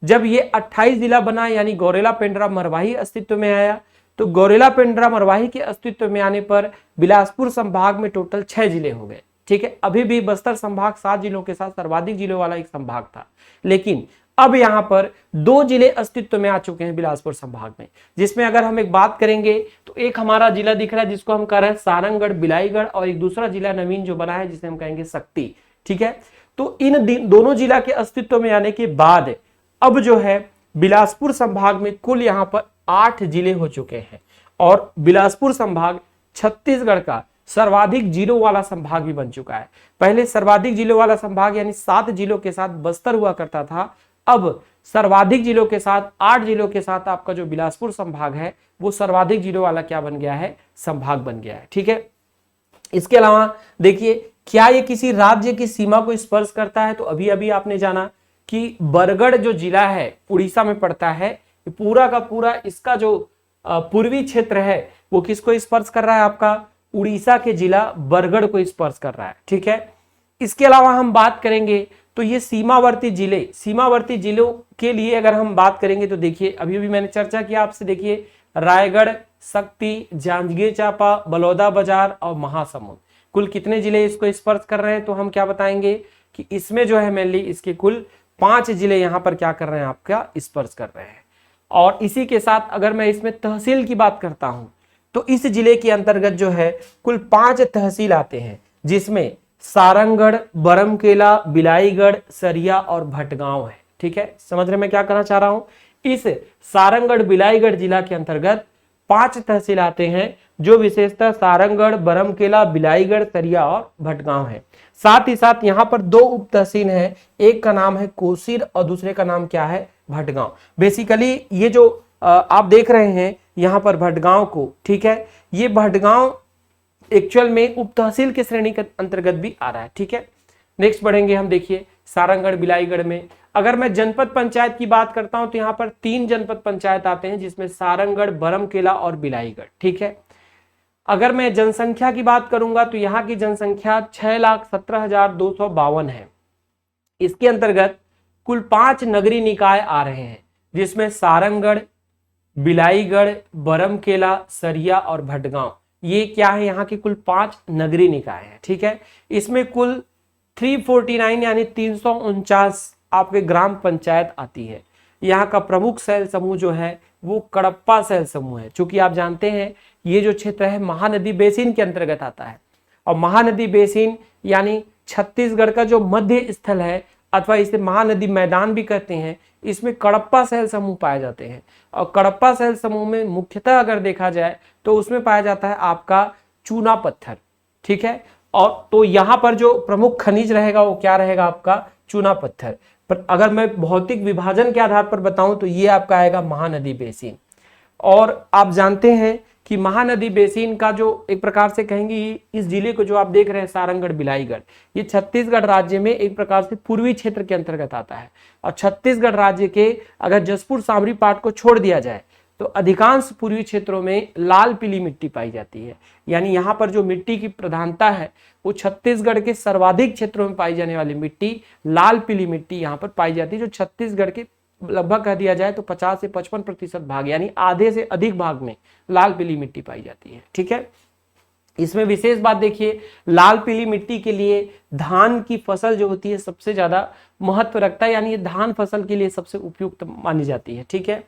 जब ये 28 जिला बना यानी गौरेला पेंड्रा मरवाही अस्तित्व में आया, तो गौरेला पेंड्रा मरवाही के अस्तित्व में आने पर बिलासपुर संभाग में टोटल 6 जिले हो गए। ठीक है, अभी भी बस्तर संभाग 7 जिलों के साथ सर्वाधिक जिलों वाला एक संभाग था, लेकिन अब यहां पर 2 जिले अस्तित्व में आ चुके हैं बिलासपुर संभाग में, जिसमें अगर हम एक बात करेंगे तो एक हमारा जिला दिख रहा है जिसको हम कह रहे हैं सारंगगढ़ बिलाईगढ़, और एक दूसरा जिला नवीन जो बना है जिसे हम कहेंगे शक्ति। ठीक है, तो इन दोनों जिला के अस्तित्व में आने के बाद अब जो है बिलासपुर संभाग में कुल यहां पर 8 जिले हो चुके हैं, और बिलासपुर संभाग छत्तीसगढ़ का सर्वाधिक जिलों वाला संभाग भी बन चुका है। पहले सर्वाधिक जिलों वाला संभाग यानी 7 जिलों के साथ बस्तर हुआ करता था, अब सर्वाधिक जिलों के साथ 8 जिलों के साथ आपका जो बिलासपुर संभाग है वो सर्वाधिक जिलों वाला क्या बन गया है, संभाग बन गया है। ठीक है, इसके अलावा देखिए क्या ये किसी राज्य की सीमा को स्पर्श करता है, तो अभी अभी आपने जाना कि बरगढ़ जो जिला है उड़ीसा में पड़ता है, पूरा का पूरा इसका जो पूर्वी क्षेत्र है वो किसको स्पर्श कर रहा है, आपका उड़ीसा के जिला बरगढ़ को स्पर्श कर रहा है। ठीक है, इसके अलावा हम बात करेंगे तो ये सीमावर्ती जिलों के लिए अगर हम बात करेंगे तो देखिए अभी अभी मैंने चर्चा किया आपसे, देखिए रायगढ़, शक्ति, जांजगीर चांपा, बलौदाबाजार और महासमुंद, कुल कितने जिले इसको स्पर्श कर रहे हैं? तो हम क्या बताएंगे कि इसमें जो है मेनली इसके कुल 5 जिले यहाँ पर क्या कर रहे हैं, आपका स्पर्श कर रहे हैं। और इसी के साथ अगर मैं इसमें तहसील की बात करता हूं तो इस जिले के अंतर्गत जो है कुल 5 तहसील आते हैं, जिसमें सारंगढ़, बरमकेला, बिलाईगढ़, सरिया और भटगांव है। ठीक है, समझ रहे मैं क्या कहना चाह रहा हूं? इस सारंगढ़ बिलाईगढ़ जिला के अंतर्गत 5 तहसील आते हैं, जो विशेषतः सारंगढ़, बरमकेला, बिलाईगढ़, सरिया और भटगांव है। साथ ही साथ यहाँ पर 2 उप तहसील हैं, एक का नाम है कोसीर और दूसरे का नाम क्या है, भटगांव। बेसिकली ये जो आप देख रहे हैं यहाँ पर भटगांव को, ठीक है, ये भटगांव एक्चुअल में उप तहसील के श्रेणी के अंतर्गत भी आ रहा है। ठीक है, नेक्स्ट बढ़ेंगे हम। देखिए सारंगढ़ बिलाईगढ़ में अगर मैं जनपद पंचायत की बात करता हूं तो यहाँ पर 3 जनपद पंचायत आते हैं, जिसमें सारंगढ़, बरमकेला और बिलाईगढ़। ठीक है, अगर मैं जनसंख्या की बात करूंगा तो यहाँ की जनसंख्या 6,17,252 है। इसके अंतर्गत कुल 5 नगरीय निकाय आ रहे हैं, जिसमें सारंगढ़, बिलाईगढ़, बरमकेला, सरिया और भटगांव, ये क्या है, यहाँ के कुल 5 नगरीय निकाय हैं। ठीक है, इसमें कुल 349 यानी 349 आपके ग्राम पंचायत आती है। यहाँ का प्रमुख शैल समूह जो है वो कडप्पा शैल समूह है। चूंकि आप जानते हैं ये जो क्षेत्र है महानदी बेसिन के अंतर्गत आता है, और महानदी बेसिन यानी छत्तीसगढ़ का जो मध्य स्थल है, अथवा इसे महानदी मैदान भी कहते हैं, इसमें कडप्पा शैल समूह पाए जाते हैं। और कडप्पा शैल समूह में मुख्यतः अगर देखा जाए तो उसमें पाया जाता है आपका चूना पत्थर। ठीक है, और तो यहाँ पर जो प्रमुख खनिज रहेगा वो क्या रहेगा, आपका चूना पत्थर। पर अगर मैं भौतिक विभाजन के आधार पर बताऊं तो ये आपका आएगा महानदी बेसिन। और आप जानते हैं कि महानदी बेसिन का जो एक प्रकार से कहेंगे, इस जिले को जो आप देख रहे हैं सारंगढ़ बिलाईगढ़, ये छत्तीसगढ़ राज्य में एक प्रकार से पूर्वी क्षेत्र के अंतर्गत आता है। और छत्तीसगढ़ राज्य के अगर जसपुर सामरी पाट को छोड़ दिया जाए तो अधिकांश पूर्वी क्षेत्रों में लाल पीली मिट्टी पाई जाती है। यानी यहाँ पर जो मिट्टी की प्रधानता है वो छत्तीसगढ़ के सर्वाधिक क्षेत्रों में पाई जाने वाली मिट्टी लाल पीली मिट्टी यहाँ पर पाई जाती है, जो छत्तीसगढ़ के लगभग कह दिया जाए तो 50 से 55% भाग यानी आधे से अधिक भाग में लाल पीली मिट्टी पाई जाती है। ठीक है, इसमें विशेष बात देखिए, लाल पीली मिट्टी के लिए धान की फसल जो होती है सबसे ज्यादा महत्व रखता है, यानी ये धान फसल के लिए सबसे उपयुक्त मानी जाती है। ठीक है,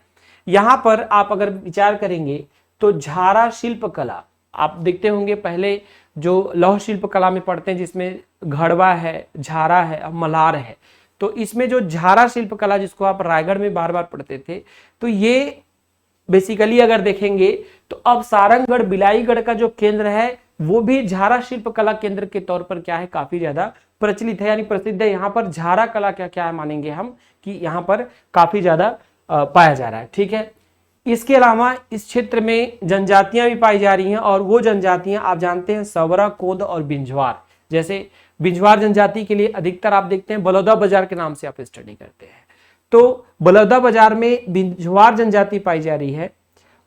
यहाँ पर आप अगर विचार करेंगे तो झारा शिल्प कला आप देखते होंगे, पहले जो लौह शिल्प कला में पढ़ते हैं जिसमें घड़वा है, झारा है और मलार है, तो इसमें जो झारा शिल्प कला जिसको आप रायगढ़ में बार बार पढ़ते थे, तो ये बेसिकली अगर देखेंगे तो अब सारंगढ़ बिलाईगढ़ का जो केंद्र है वो भी झारा शिल्प कला केंद्र के तौर पर क्या है, काफी ज्यादा प्रचलित है, यानी प्रसिद्ध है। यहाँ पर झारा कला क्या क्या है मानेंगे हम कि यहाँ पर काफी ज्यादा पाया जा रहा है। ठीक है, इसके अलावा इस क्षेत्र में जनजातियां भी पाई जा रही हैं, और वो जनजातियां आप जानते हैं सवरा, कोंद और बिंझवार। जैसे बिंझवार जनजाति के लिए अधिकतर आप देखते हैं बलौदाबाजार के नाम से आप स्टडी करते हैं, तो बलौदाबाजार में बिंझवार जनजाति पाई जा रही है।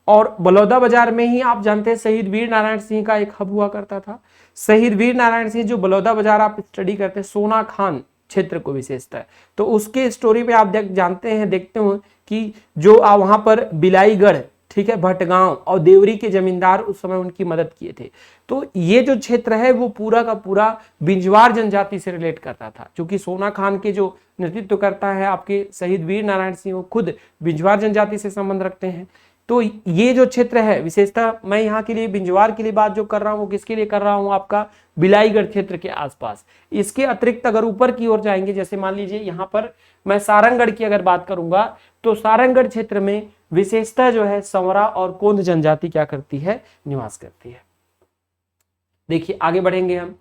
और बलौदाबाजार में ही आप जानते हैं शहीद वीर नारायण सिंह का एक हब हुआ करता था। शहीद वीर नारायण सिंह जो बलौदाबाजार आप स्टडी करते हैं सोना खान क्षेत्र को विशेषता है, तो उसके स्टोरी पे आप जानते हैं, देखते हो कि जो वहां पर बिलाईगढ़, ठीक है, भटगांव और देवरी के जमींदार उस समय उनकी मदद किए थे। तो ये जो क्षेत्र है वो पूरा का पूरा बिंझवार जनजाति से रिलेट करता था, क्योंकि सोना खान के जो नेतृत्व करता है आपके शहीद वीर नारायण सिंह, वो खुद बिंझवार जनजाति से संबंध रखते हैं। तो ये जो क्षेत्र है विशेषता, मैं यहाँ के लिए बिंझवार के लिए बात जो कर रहा हूँ वो किसके लिए कर रहा हूँ, आपका बिलाईगढ़ क्षेत्र के आसपास। इसके अतिरिक्त अगर ऊपर की ओर जाएंगे, जैसे मान लीजिए यहाँ पर मैं सारंगढ़ की अगर बात करूंगा तो सारंगढ़ क्षेत्र में विशेषता जो है संवरा और कोंद जनजाति क्या करती है, निवास करती है। देखिए आगे बढ़ेंगे हम।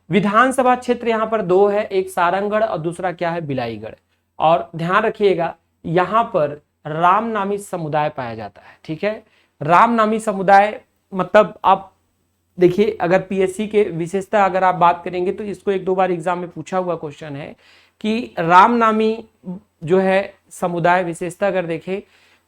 विधानसभा क्षेत्र यहाँ पर 2 है, एक सारंगढ़ और दूसरा क्या है, बिलाईगढ़। और ध्यान रखिएगा यहाँ पर राम नामी समुदाय पाया जाता है। ठीक है, राम नामी समुदाय मतलब आप देखिए, अगर पीएससी के विशेषता अगर आप बात करेंगे तो इसको 1-2 बार एग्जाम में पूछा हुआ क्वेश्चन है कि राम नामी जो है समुदाय विशेषता अगर देखें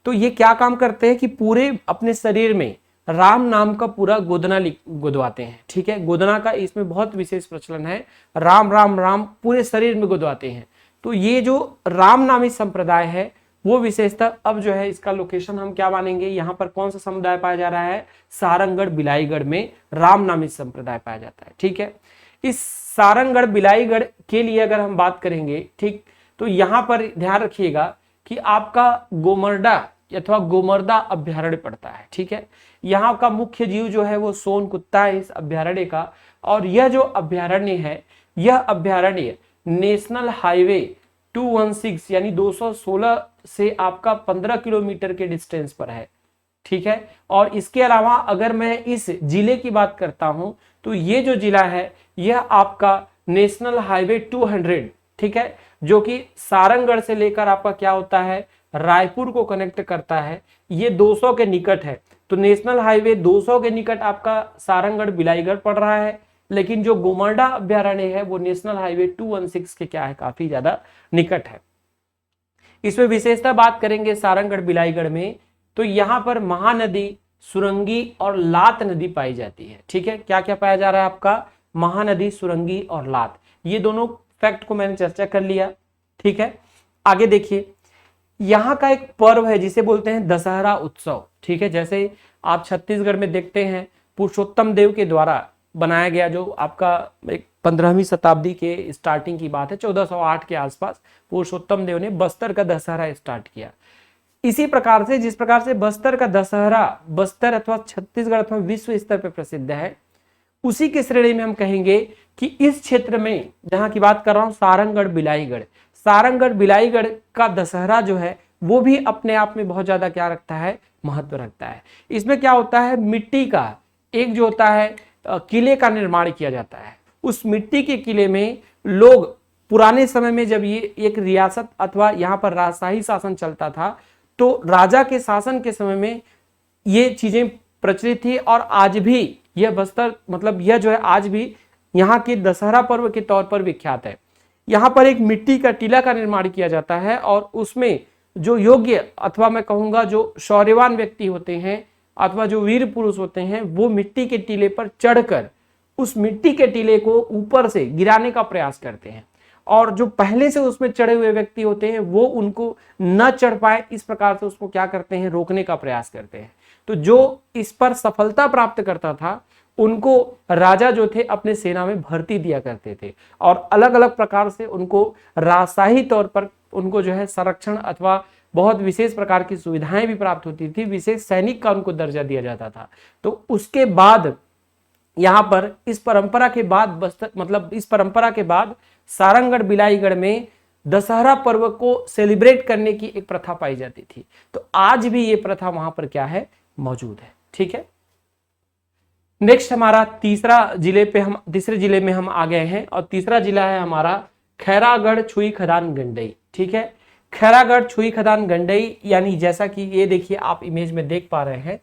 तो ये क्या काम करते हैं कि पूरे अपने शरीर में राम नाम का पूरा गोदना गुदवाते हैं। ठीक है, गोदना का इसमें बहुत विशेष प्रचलन है, राम राम राम पूरे शरीर में गुदवाते हैं। तो ये जो रामनामी संप्रदाय है वो विशेषतः अब जो है इसका लोकेशन हम क्या मानेंगे, यहाँ पर कौन सा समुदाय पाया जा रहा है, सारंगगढ़ बिलाईगढ़ में रामनामी संप्रदाय पाया जाता है। ठीक है, इस सारंगगढ़ बिलाईगढ़ के लिए अगर हम बात करेंगे, ठीक, तो यहाँ पर ध्यान रखिएगा कि आपका गोमर्डा अथवा गोमर्दा अभ्यारण्य पड़ता है। ठीक है, यहाँ का मुख्य जीव जो है वो सोन कुत्ता है इस अभ्यारण्य का, और यह जो अभ्यारण्य है, यह अभ्यारण्य नेशनल हाईवे 216 यानी 216 से आपका 15 किलोमीटर के डिस्टेंस पर है। ठीक है, और इसके अलावा अगर मैं इस जिले की बात करता हूं तो ये जो जिला है यह आपका नेशनल हाईवे 200, ठीक है, जो कि सारंगगढ़ से लेकर आपका क्या होता है, रायपुर को कनेक्ट करता है, ये 200 के निकट है। तो नेशनल हाईवे 200 के निकट आपका सारंगगढ़ बिलाईगढ़ पड़ रहा है, लेकिन जो गोमर्डा अभ्यारण्य है वो नेशनल हाईवे 216 के क्या है, काफी ज्यादा निकट है। इसमें विशेषता बात करेंगे सारंगगढ़ बिलाईगढ़ में, तो यहाँ पर महानदी, सुरंगी और लात नदी पाई जाती है। ठीक है, क्या क्या पाया जा रहा है आपका, महानदी, सुरंगी और लात, ये दोनों फैक्ट को मैंने चर्चा कर लिया। ठीक है, आगे देखिए, यहाँ का एक पर्व है जिसे बोलते हैं दशहरा उत्सव। ठीक है, जैसे आप छत्तीसगढ़ में देखते हैं पुरुषोत्तम देव के द्वारा बनाया गया, जो आपका एक 15वीं शताब्दी के स्टार्टिंग की बात है, 1408 के आसपास पुरुषोत्तम देव ने बस्तर का दशहरा स्टार्ट किया। इसी प्रकार से जिस प्रकार से बस्तर का दशहरा बस्तर अथवा छत्तीसगढ़ अथवा विश्व स्तर पर प्रसिद्ध है, उसी की श्रेणी में हम कहेंगे कि इस क्षेत्र में, जहां की बात कर रहा हूं सारंगगढ़ बिलाईगढ़, सारंगगढ़ बिलाईगढ़ का दशहरा जो है वो भी अपने आप में बहुत ज्यादा क्या रखता है, महत्व रखता है। इसमें क्या होता है, मिट्टी का एक जो होता है किले का निर्माण किया जाता है। उस मिट्टी के किले में लोग पुराने समय में जब ये एक रियासत अथवा यहाँ पर राजशाही शासन चलता था, तो राजा के शासन के समय में ये चीजें प्रचलित थी, और आज भी यह बस्तर मतलब यह जो है आज भी यहाँ के दशहरा पर्व के तौर पर विख्यात है। यहाँ पर एक मिट्टी का टीला का निर्माण किया जाता है, और उसमें जो योग्य अथवा मैं कहूंगा जो शौर्यवान व्यक्ति होते हैं अथवा जो वीर पुरुष होते हैं, वो मिट्टी के टीले पर चढ़कर उस मिट्टी के टीले को ऊपर से गिराने का प्रयास करते हैं, और जो पहले से उसमें चढ़े हुए व्यक्ति होते हैं वो उनको न चढ़ पाए, इस प्रकार से उसको क्या करते हैं, रोकने का प्रयास करते हैं। तो जो इस पर सफलता प्राप्त करता था उनको राजा जो थे अपने सेना में भर्ती दिया करते थे, और अलग अलग प्रकार से उनको राजशाही तौर पर उनको जो है संरक्षण अथवा बहुत विशेष प्रकार की सुविधाएं भी प्राप्त होती थी, विशेष सैनिक का उनको दर्जा दिया जाता था। तो उसके बाद यहाँ पर इस परंपरा के बाद बस्तर मतलब इस परंपरा के बाद सारंगगढ़ बिलाईगढ़ में दशहरा पर्व को सेलिब्रेट करने की एक प्रथा पाई जाती थी। तो आज भी ये प्रथा वहां पर क्या है, मौजूद है। ठीक है, नेक्स्ट हमारा तीसरे जिले में हम आ गए हैं, और तीसरा जिला है हमारा खैरागढ़ छुई खदान गंडई। ठीक है, खैरागढ़ छुई खदान गंडई, यानी जैसा कि ये देखिए आप इमेज में देख पा रहे हैं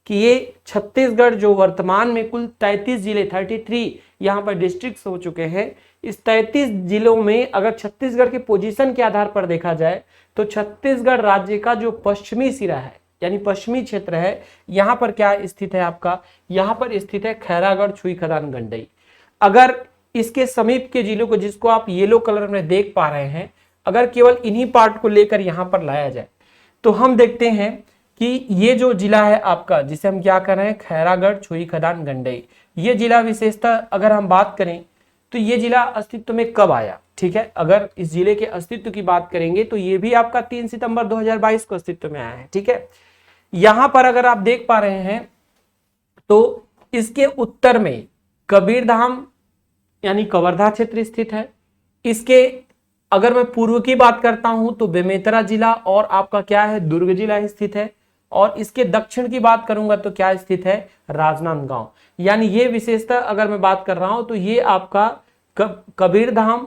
कि ये छत्तीसगढ़ जो वर्तमान में कुल 33 जिले 33 यहाँ पर डिस्ट्रिक्ट्स हो चुके हैं, इस 33 जिलों में अगर छत्तीसगढ़ के पोजीशन के आधार पर देखा जाए तो छत्तीसगढ़ राज्य का जो पश्चिमी सिरा है यानी पश्चिमी क्षेत्र है, यहाँ पर क्या स्थित है आपका, यहाँ पर स्थित है खैरागढ़ छुई खदान गंडई। अगर इसके समीप के जिलों को, जिसको आप येलो कलर में देख पा रहे हैं, अगर केवल इन्हीं पार्ट को लेकर यहाँ पर लाया जाए तो हम देखते हैं कि ये जो जिला है आपका, जिसे हम क्या कर रहे हैं, खैरागढ़ छुई खदान गंडई, ये जिला विशेषता अगर हम बात करें तो ये जिला अस्तित्व में कब आया। ठीक है, अगर इस जिले के अस्तित्व की बात करेंगे तो ये भी आपका 3 सितंबर 2022 को अस्तित्व में आया है। ठीक है, यहां पर अगर आप देख पा रहे हैं तो इसके उत्तर में कबीरधाम यानी कवर्धा क्षेत्र स्थित है। इसके अगर मैं पूर्व की बात करता हूं तो बेमेतरा जिला और आपका क्या है, दुर्ग जिला स्थित है, और इसके दक्षिण की बात करूंगा तो क्या स्थित है, राजनांदगांव। यानी ये विशेषता अगर मैं बात कर रहा हूं तो ये आपका कबीरधाम,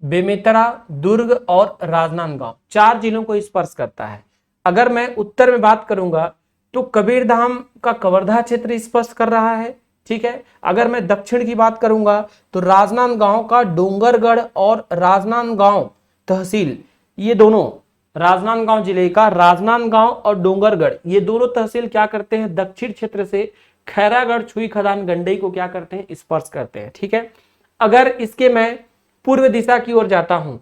बेमेतरा, दुर्ग और राजनांदगांव 4 जिलों को स्पर्श करता है। अगर मैं उत्तर में बात करूंगा तो कबीरधाम का कवर्धा क्षेत्र स्पर्श कर रहा है। ठीक है, अगर मैं दक्षिण की बात करूंगा तो राजनांदगांव का डोंगरगढ़ और राजनांदगांव तहसील, ये दोनों राजनांदगांव जिले का राजनांदगांव और डोंगरगढ़, ये दोनों तहसील क्या करते हैं, दक्षिण क्षेत्र से खैरागढ़ छुई खदान गंडई को क्या करते हैं, स्पर्श करते हैं। ठीक है, अगर इसके मैं पूर्व दिशा की ओर जाता हूं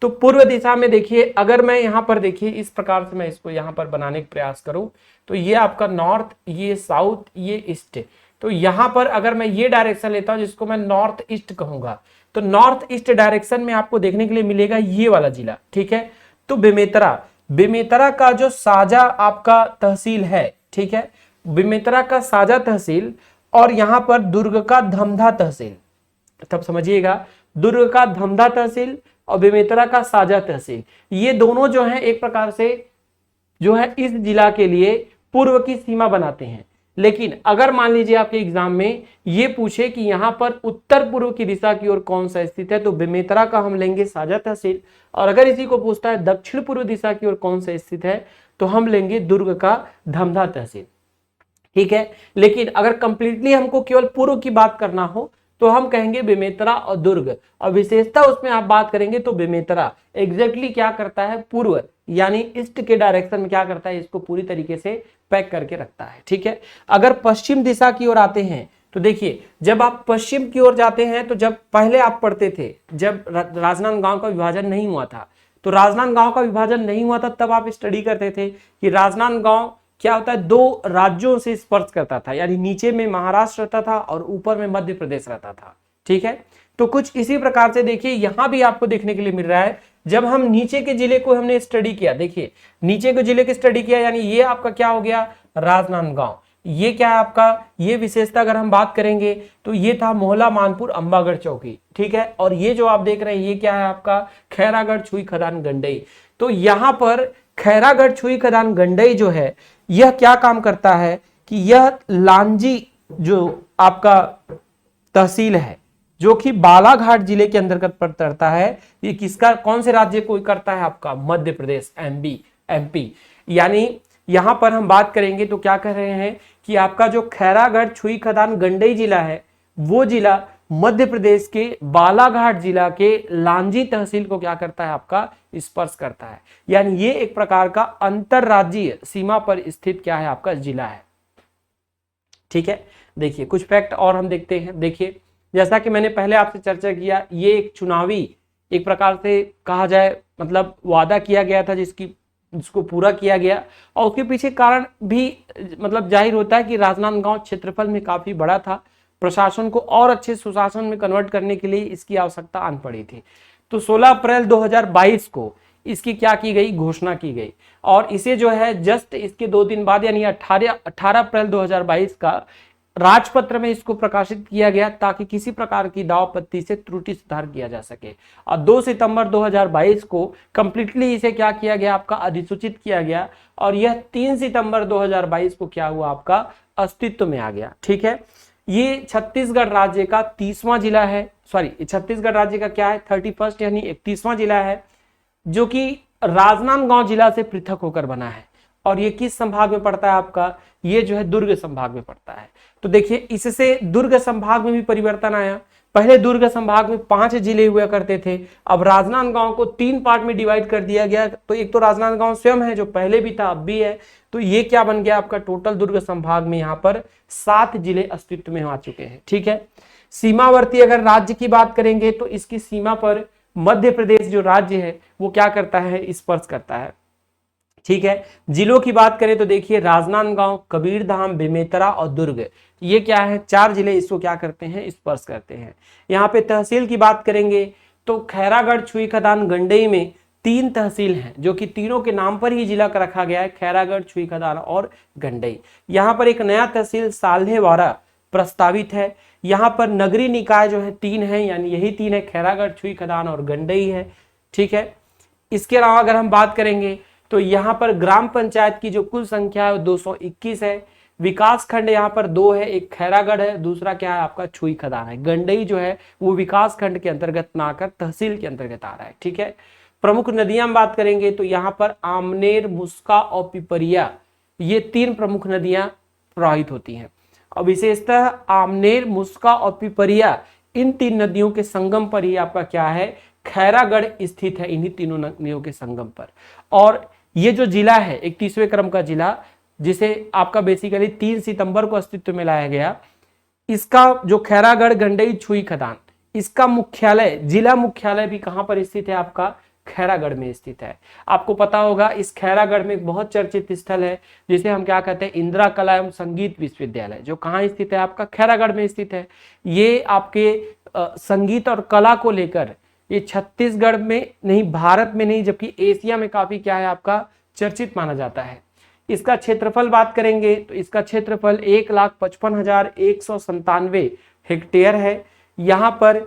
तो पूर्व दिशा में देखिए, अगर मैं यहाँ पर देखिए इस प्रकार से मैं इसको यहाँ पर बनाने का प्रयास करूं, तो ये आपका नॉर्थ, ये साउथ, ये ईस्ट। तो यहाँ पर अगर मैं ये डायरेक्शन लेता हूं जिसको मैं नॉर्थ ईस्ट कहूंगा, तो नॉर्थ ईस्ट डायरेक्शन में आपको देखने के लिए मिलेगा ये वाला जिला, ठीक है। तो बेमेतरा, बेमेतरा का जो साजा आपका तहसील है, ठीक है, बेमेतरा का साजा तहसील, और यहां पर दुर्ग का धमधा तहसील, तब समझिएगा, दुर्ग का धमधा तहसील और बेमेतरा का साजा तहसील, ये दोनों जो है एक प्रकार से जो है इस जिला के लिए पूर्व की सीमा बनाते हैं। लेकिन अगर मान लीजिए आपके एग्जाम में ये पूछे कि यहां पर उत्तर पूर्व की दिशा की ओर कौन सा स्थित है, तो बेमेतरा का हम लेंगे साजा तहसील, और अगर इसी को पूछता है दक्षिण पूर्व दिशा की ओर कौन सा स्थित है, तो हम लेंगे दुर्ग का धमधा तहसील, ठीक है। लेकिन अगर कंप्लीटली हमको केवल पूर्व की बात करना हो तो हम कहेंगे बेमेतरा और दुर्ग, और विशेषता उसमें आप बात करेंगे तो बेमेतरा एग्जैक्टली क्या करता है, पूर्व यानी ईस्ट के डायरेक्शन में क्या करता है, इसको पूरी तरीके से पैक करके रखता है, ठीक है। अगर पश्चिम दिशा की ओर आते हैं तो देखिए, जब आप पश्चिम की ओर जाते हैं तो जब पहले आप पढ़ते थे, जब राजनांदगांव का विभाजन नहीं हुआ था, तो राजनांदगांव का विभाजन नहीं हुआ था तब आप स्टडी करते थे कि राजनांदगांव क्या होता है, दो राज्यों से स्पर्श करता था, यानी नीचे में महाराष्ट्र रहता था और ऊपर में मध्य प्रदेश रहता था, ठीक है। तो कुछ इसी प्रकार से देखिए यहां भी आपको देखने के लिए मिल रहा है, जब हम नीचे के जिले को हमने स्टडी किया, देखिए नीचे के जिले की स्टडी किया, यानी ये आपका क्या हो गया, राजनांदगांव, ये क्या है आपका, ये विशेषता अगर हम बात करेंगे तो ये था मोहला, मानपुर, अंबागढ़ चौकी, ठीक है। और ये जो आप देख रहे हैं ये क्या है आपका, खैरागढ़, छुई, खदान, गंडई। तो यहां पर खैरागढ़, छुई, खदान, गंडई जो है यह क्या काम करता है कि यह लांजी जो आपका तहसील है, जो कि बालाघाट जिले के अंतर्गत पड़ता है, ये किसका, कौन से राज्य को करता है, आपका मध्य प्रदेश, एमपी। यानी यहां पर हम बात करेंगे तो क्या कह रहे हैं कि आपका जो खैरागढ़, छुई, खदान, गंडई जिला है, वो जिला मध्य प्रदेश के बालाघाट जिला के लांजी तहसील को क्या करता है, आपका स्पर्श करता है। यानी ये एक प्रकार का अंतरराज्यीय सीमा पर स्थित क्या है, आपका जिला है, ठीक है। देखिए कुछ फैक्ट और हम देखते हैं। देखिए जैसा कि मैंने पहले आपसे चर्चा किया, ये एक चुनावी एक प्रकार से कहा जाए, मतलब वादा किया गया था जिसको पूरा किया गया, और उसके पीछे कारण भी मतलब जाहिर होता है कि राजनांदगांव क्षेत्रफल में काफी बड़ा था, प्रशासन को और अच्छे सुशासन में कन्वर्ट करने के लिए इसकी आवश्यकता आन पड़ी थी। तो 16 अप्रैल 2022 को इसकी क्या की गई, घोषणा की गई, और इसे जो है जस्ट इसके 2 दिन बाद यानी 18 अप्रैल 2022 का राजपत्र में इसको प्रकाशित किया गया, ताकि किसी प्रकार की दाव पत्ती से त्रुटि सुधार किया जा सके। और 2 सितंबर 2022 को कंप्लीटली इसे क्या किया गया, आपका अधिसूचित किया गया, और यह 3 सितंबर 2022 को क्या हुआ, आपका अस्तित्व में आ गया, ठीक है। ये छत्तीसगढ़ राज्य का 30वां जिला है, सॉरी छत्तीसगढ़ राज्य का क्या है, 31 यानी 31वां जिला है, जो कि राजनांदगांव जिला से पृथक होकर बना है। और ये किस संभाग में पड़ता है, आपका ये जो है दुर्ग संभाग में पड़ता है। तो देखिए इससे दुर्ग संभाग में भी परिवर्तन आया। पहले दुर्ग संभाग में 5 जिले हुआ करते थे, अब राजनांदगांव को 3 पार्ट में डिवाइड कर दिया गया। तो एक तो राजनांदगांव स्वयं है जो पहले भी था अब भी है, तो ये क्या बन गया आपका, टोटल दुर्ग संभाग में यहाँ पर 7 जिले अस्तित्व में आ चुके हैं, ठीक है। सीमावर्ती अगर राज्य की बात करेंगे तो इसकी सीमा पर मध्य प्रदेश जो राज्य है वो क्या करता है, स्पर्श करता है, ठीक है। जिलों की बात करें तो देखिए राजनांदगांव, कबीरधाम, बेमेतरा और दुर्ग, ये क्या है, 4 जिले इसको क्या करते हैं, स्पर्श करते हैं। यहाँ पे तहसील की बात करेंगे तो खैरागढ़, छुई, खदान, गंडई में 3 तहसील हैं, जो कि तीनों के नाम पर ही जिला का रखा गया है, खैरागढ़, छुई, खदान और गंडई। यहाँ पर एक नया तहसील साल्हेवाड़ा प्रस्तावित है। यहाँ पर नगरीय निकाय जो है 3 है, यानी यही 3 है, खैरागढ़, छुई, खदान और गंडई है, ठीक है। इसके अलावा अगर हम बात करेंगे तो यहाँ पर ग्राम पंचायत की जो कुल संख्या है 221 है। विकास खंड यहाँ पर 2 है, एक खैरागढ़ है, दूसरा क्या है आपका छुई, खदान है। गंडई जो है वो विकास खंड के अंतर्गत ना आकर तहसील के अंतर्गत आ रहा है, ठीक है। प्रमुख नदियां हम बात करेंगे तो यहाँ पर आमनेर, मुस्का और पिपरिया, ये 3 प्रमुख नदियां प्रवाहित होती हैं। और विशेषतः आमनेर, मुस्का और पिपरिया, इन 3 नदियों के संगम पर ही आपका क्या है, खैरागढ़ स्थित है, इन्हीं तीनों नदियों के संगम पर। और ये जो जिला है 31वें क्रम का जिला, जिसे आपका बेसिकली 3 सितंबर को अस्तित्व में लाया गया, इसका जो खैरागढ़, गंडई, छुई, खदान, इसका मुख्यालय, जिला मुख्यालय भी कहां पर स्थित है, आपका खैरागढ़ में स्थित है। आपको पता होगा इस खैरागढ़ में एक बहुत चर्चित स्थल है जिसे हम क्या कहते हैं, इंदिरा कला एवं संगीत विश्वविद्यालय, जो कहाँ स्थित है, आपका खैरागढ़ में स्थित है। ये आपके संगीत और कला को लेकर ये छत्तीसगढ़ में नहीं, भारत में नहीं, जबकि एशिया में काफी क्या है आपका चर्चित माना जाता है। इसका क्षेत्रफल बात करेंगे तो इसका क्षेत्रफल 1,55,197 हेक्टेयर है। यहाँ पर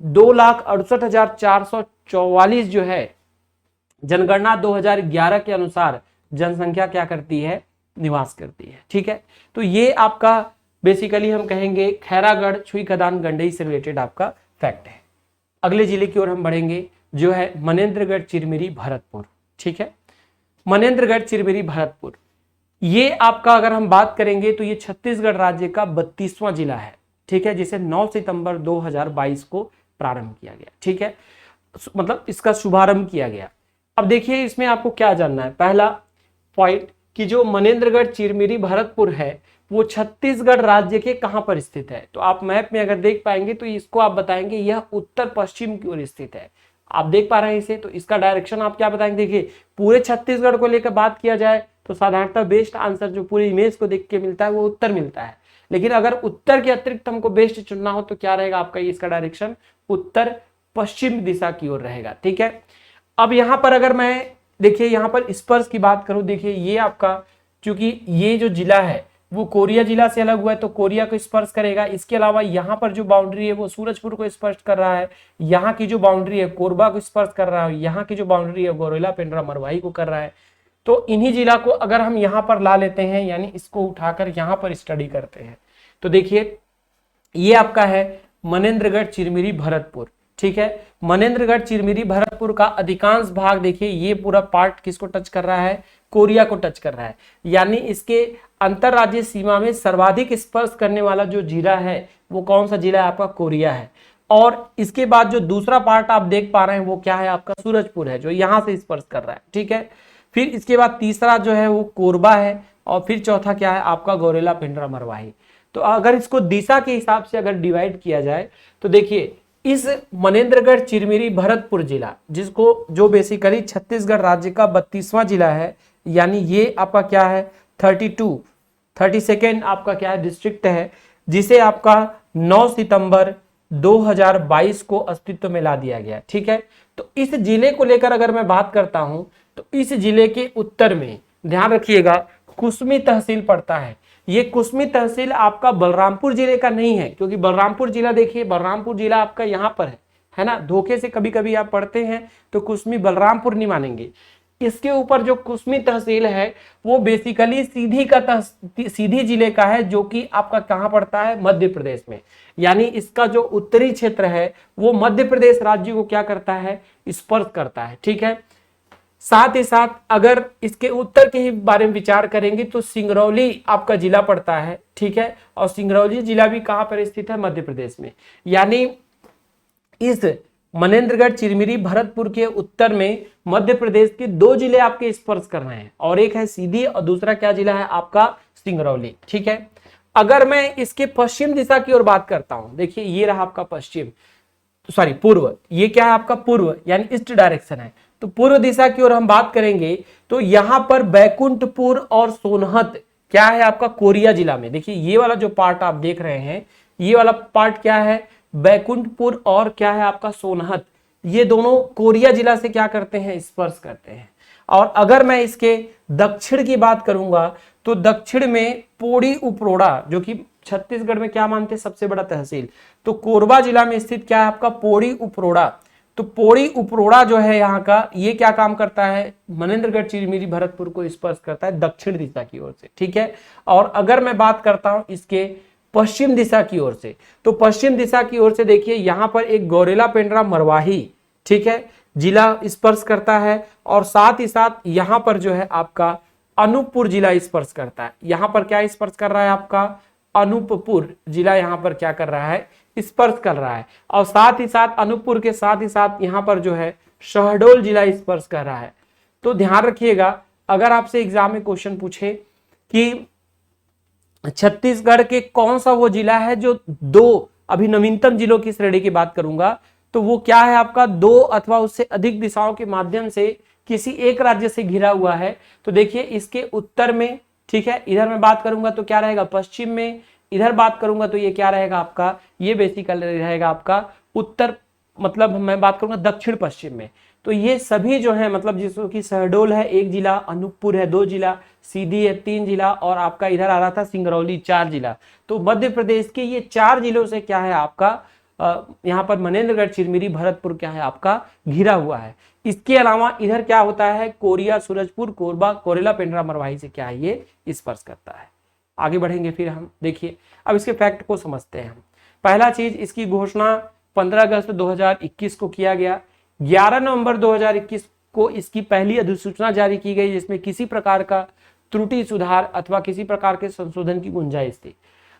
2,68,444 जो है जनगणना 2011 के अनुसार जनसंख्या क्या करती है, निवास करती है। ठीक है, तो ये आपका बेसिकली हम कहेंगे खैरागढ़ छुई खदान गंडई से रिलेटेड आपका फैक्ट है। अगले जिले की ओर हम बढ़ेंगे जो है मनेन्द्रगढ़ चिरमिरी भरतपुर। ठीक है, मनेन्द्रगढ़ चिरमिरी भरतपुर, ये आपका अगर हम बात करेंगे तो ये छत्तीसगढ़ राज्य का 32वां जिला है। ठीक है, जिसे 9 सितंबर 2022 को प्रारंभ किया गया। ठीक है, मतलब इसका शुभारंभ किया गया। अब देखिए इसमें आपको क्या जानना है, पहला पॉइंट कि जो मनेन्द्रगढ़ चिरमिरी भरतपुर है वो छत्तीसगढ़ राज्य के कहां पर स्थित है। तो आप मैप में अगर देख पाएंगे तो इसको आप बताएंगे यह उत्तर पश्चिम की ओर स्थित है। आप देख पा रहे हैं इसे, तो इसका डायरेक्शन आप क्या बताएंगे। देखिए पूरे छत्तीसगढ़ को लेकर बात किया जाए तो साधारणतः बेस्ट आंसर जो पूरी इमेज को देख के मिलता है वो उत्तर मिलता है, लेकिन अगर उत्तर के अतिरिक्त हमको बेस्ट चुनना हो तो क्या रहेगा आपका, इसका डायरेक्शन उत्तर पश्चिम दिशा की ओर रहेगा। ठीक है, अब यहां पर अगर मैं देखिए यहां पर स्पर्श की बात करूं, देखिए ये आपका क्योंकि ये जो जिला है वो कोरिया जिला से अलग हुआ है तो कोरिया को स्पर्श करेगा। इसके अलावा यहाँ पर जो बाउंड्री है वो सूरजपुर को स्पर्श कर रहा है, यहाँ की जो बाउंड्री है कोरबा को स्पर्श कर रहा है, यहाँ की जो बाउंड्री है गौरेला पेंड्रा मरवाही को कर रहा है। तो इन्हीं जिला को अगर हम यहाँ पर ला लेते हैं, यानी इसको उठाकर यहाँ पर स्टडी करते हैं, तो देखिए ये आपका है मनेन्द्रगढ़ चिरमिरी भरतपुर। ठीक है, मनेन्द्रगढ़ चिरमिरी भरतपुर का अधिकांश भाग देखिए ये पूरा पार्ट किसको टच कर रहा है, कोरिया को टच कर रहा है। यानी इसके अंतरराज्यीय सीमा में सर्वाधिक स्पर्श करने वाला जो जिला है वो कौन सा जिला है आपका, कोरिया है। और इसके बाद जो दूसरा पार्ट आप देख पा रहे हैं वो क्या है आपका, सूरजपुर है, जो यहाँ से स्पर्श कर रहा है। ठीक है, फिर इसके बाद तीसरा जो है वो कोरबा है, और फिर चौथा क्या है आपका गौरेला पेंड्रा मरवाही। तो अगर इसको दिशा के हिसाब से अगर डिवाइड किया जाए तो देखिए इस मनेन्द्रगढ़ चिरमिरी भरतपुर जिला, जिसको जो बेसिकली छत्तीसगढ़ राज्य का 32वां जिला है, यानी ये आपका क्या है 32 आपका क्या है डिस्ट्रिक्ट है, जिसे आपका 9 सितंबर 2022 को अस्तित्व में ला दिया गया। ठीक है, तो इस जिले को लेकर अगर मैं बात करता हूं तो इस जिले के उत्तर में ध्यान रखिएगा कुसमी तहसील पड़ता है। ये कुसमी तहसील आपका बलरामपुर जिले का नहीं है, क्योंकि बलरामपुर जिला देखिए, बलरामपुर जिला आपका यहाँ पर है ना, धोखे से कभी कभी आप पढ़ते हैं तो कुसमी बलरामपुर नहीं मानेंगे। इसके ऊपर जो कुसमी तहसील है वो बेसिकली सीधी जिले का है, जो कि आपका कहाँ पड़ता है, मध्य प्रदेश में। यानी इसका जो उत्तरी क्षेत्र है वो मध्य प्रदेश राज्य को क्या करता है, स्पर्श करता है। ठीक है, साथ ही साथ अगर इसके उत्तर के ही बारे में विचार करेंगे तो सिंगरौली आपका जिला पड़ता है। ठीक है, और सिंगरौली जिला भी कहां पर स्थित है, मध्य प्रदेश में। यानी इस मनेन्द्रगढ़ चिरमिरी भरतपुर के उत्तर में मध्य प्रदेश के 2 जिले आपके स्पर्श कर रहे हैं, और एक है सीधी और दूसरा क्या जिला है आपका, सिंगरौली। ठीक है, अगर मैं इसके पश्चिम दिशा की ओर बात करता हूं, देखिए ये रहा आपका पश्चिम, सॉरी पूर्व, ये क्या है आपका पूर्व, यानी ईस्ट डायरेक्शन है। तो पूर्व दिशा की ओर हम बात करेंगे तो यहां पर बैकुंठपुर और सोनहत क्या है आपका, कोरिया जिला में। देखिए ये वाला जो पार्ट आप देख रहे हैं, ये वाला पार्ट क्या है, बैकुंठपुर और क्या है आपका सोनहत, ये दोनों कोरिया जिला से क्या करते हैं, स्पर्श करते हैं। और अगर मैं इसके दक्षिण की बात करूंगा तो दक्षिण में पोड़ी उपरोड़ा, जो कि छत्तीसगढ़ में क्या मानते हैं सबसे बड़ा तहसील, तो कोरबा जिला में स्थित क्या है आपका पोड़ी उपरोड़ा। तो पोड़ी उपरोड़ा जो है यहाँ का, ये क्या काम करता है, मनेन्द्रगढ़ चिरमिरी भरतपुर को स्पर्श करता है दक्षिण दिशा की ओर से। ठीक है, और अगर मैं बात करता हूं इसके पश्चिम दिशा की ओर से, तो पश्चिम दिशा की ओर से देखिए यहाँ पर एक गौरेला पेंड्रा मरवाही, ठीक है, जिला स्पर्श करता है, और साथ ही साथ यहाँ पर जो है आपका अनूपपुर जिला स्पर्श करता है। यहाँ पर क्या स्पर्श कर रहा है आपका, अनूपपुर जिला यहाँ पर क्या कर रहा है, स्पर्श कर रहा है। और साथ ही साथ अनूपपुर के साथ ही साथ यहाँ पर जो है शहडोल जिला स्पर्श कर रहा है। तो ध्यान रखिएगा, अगर आपसे एग्जाम में क्वेश्चन पूछे कि छत्तीसगढ़ के कौन सा वो जिला है जो 2 अभी नवीनतम जिलों की श्रेणी की बात करूंगा, तो तो वो क्या है आपका, दो अथवा उससे अधिक दिशाओं के माध्यम से किसी एक राज्य से घिरा हुआ है। तो देखिए इसके उत्तर में, ठीक है, इधर मैं बात करूंगा तो क्या रहेगा पश्चिम में, इधर बात करूंगा तो ये क्या रहेगा आपका, ये बेसिकली रहेगा आपका उत्तर, मतलब मैं बात करूंगा दक्षिण पश्चिम में। तो ये सभी जो है मतलब जिसको कि शहडोल है 1 जिला, अनूपपुर है 2 जिला, सीधी है 3 जिला और आपका इधर आ रहा था सिंगरौली 4 जिला। तो मध्य प्रदेश के ये 4 जिलों से क्या है आपका यहाँ पर मनेन्द्रगढ़, चिरमिरी, भरतपुर क्या है आपका घिरा हुआ है। इसके अलावा इधर क्या होता है, कोरिया, सूरजपुर, कोरबा, कोरेला, पेंड्रा, मरवाही से क्या है ये स्पर्श करता है। आगे बढ़ेंगे फिर हम, देखिए अब इसके फैक्ट को समझते हैं हम। पहला चीज, इसकी घोषणा 15 अगस्त 2021 को किया गया। 11 नवंबर 2021 को इसकी पहली अधिसूचना जारी की गई जिसमें किसी प्रकार का त्रुटि सुधार अथवा किसी प्रकार के संशोधन की गुंजाइश थी।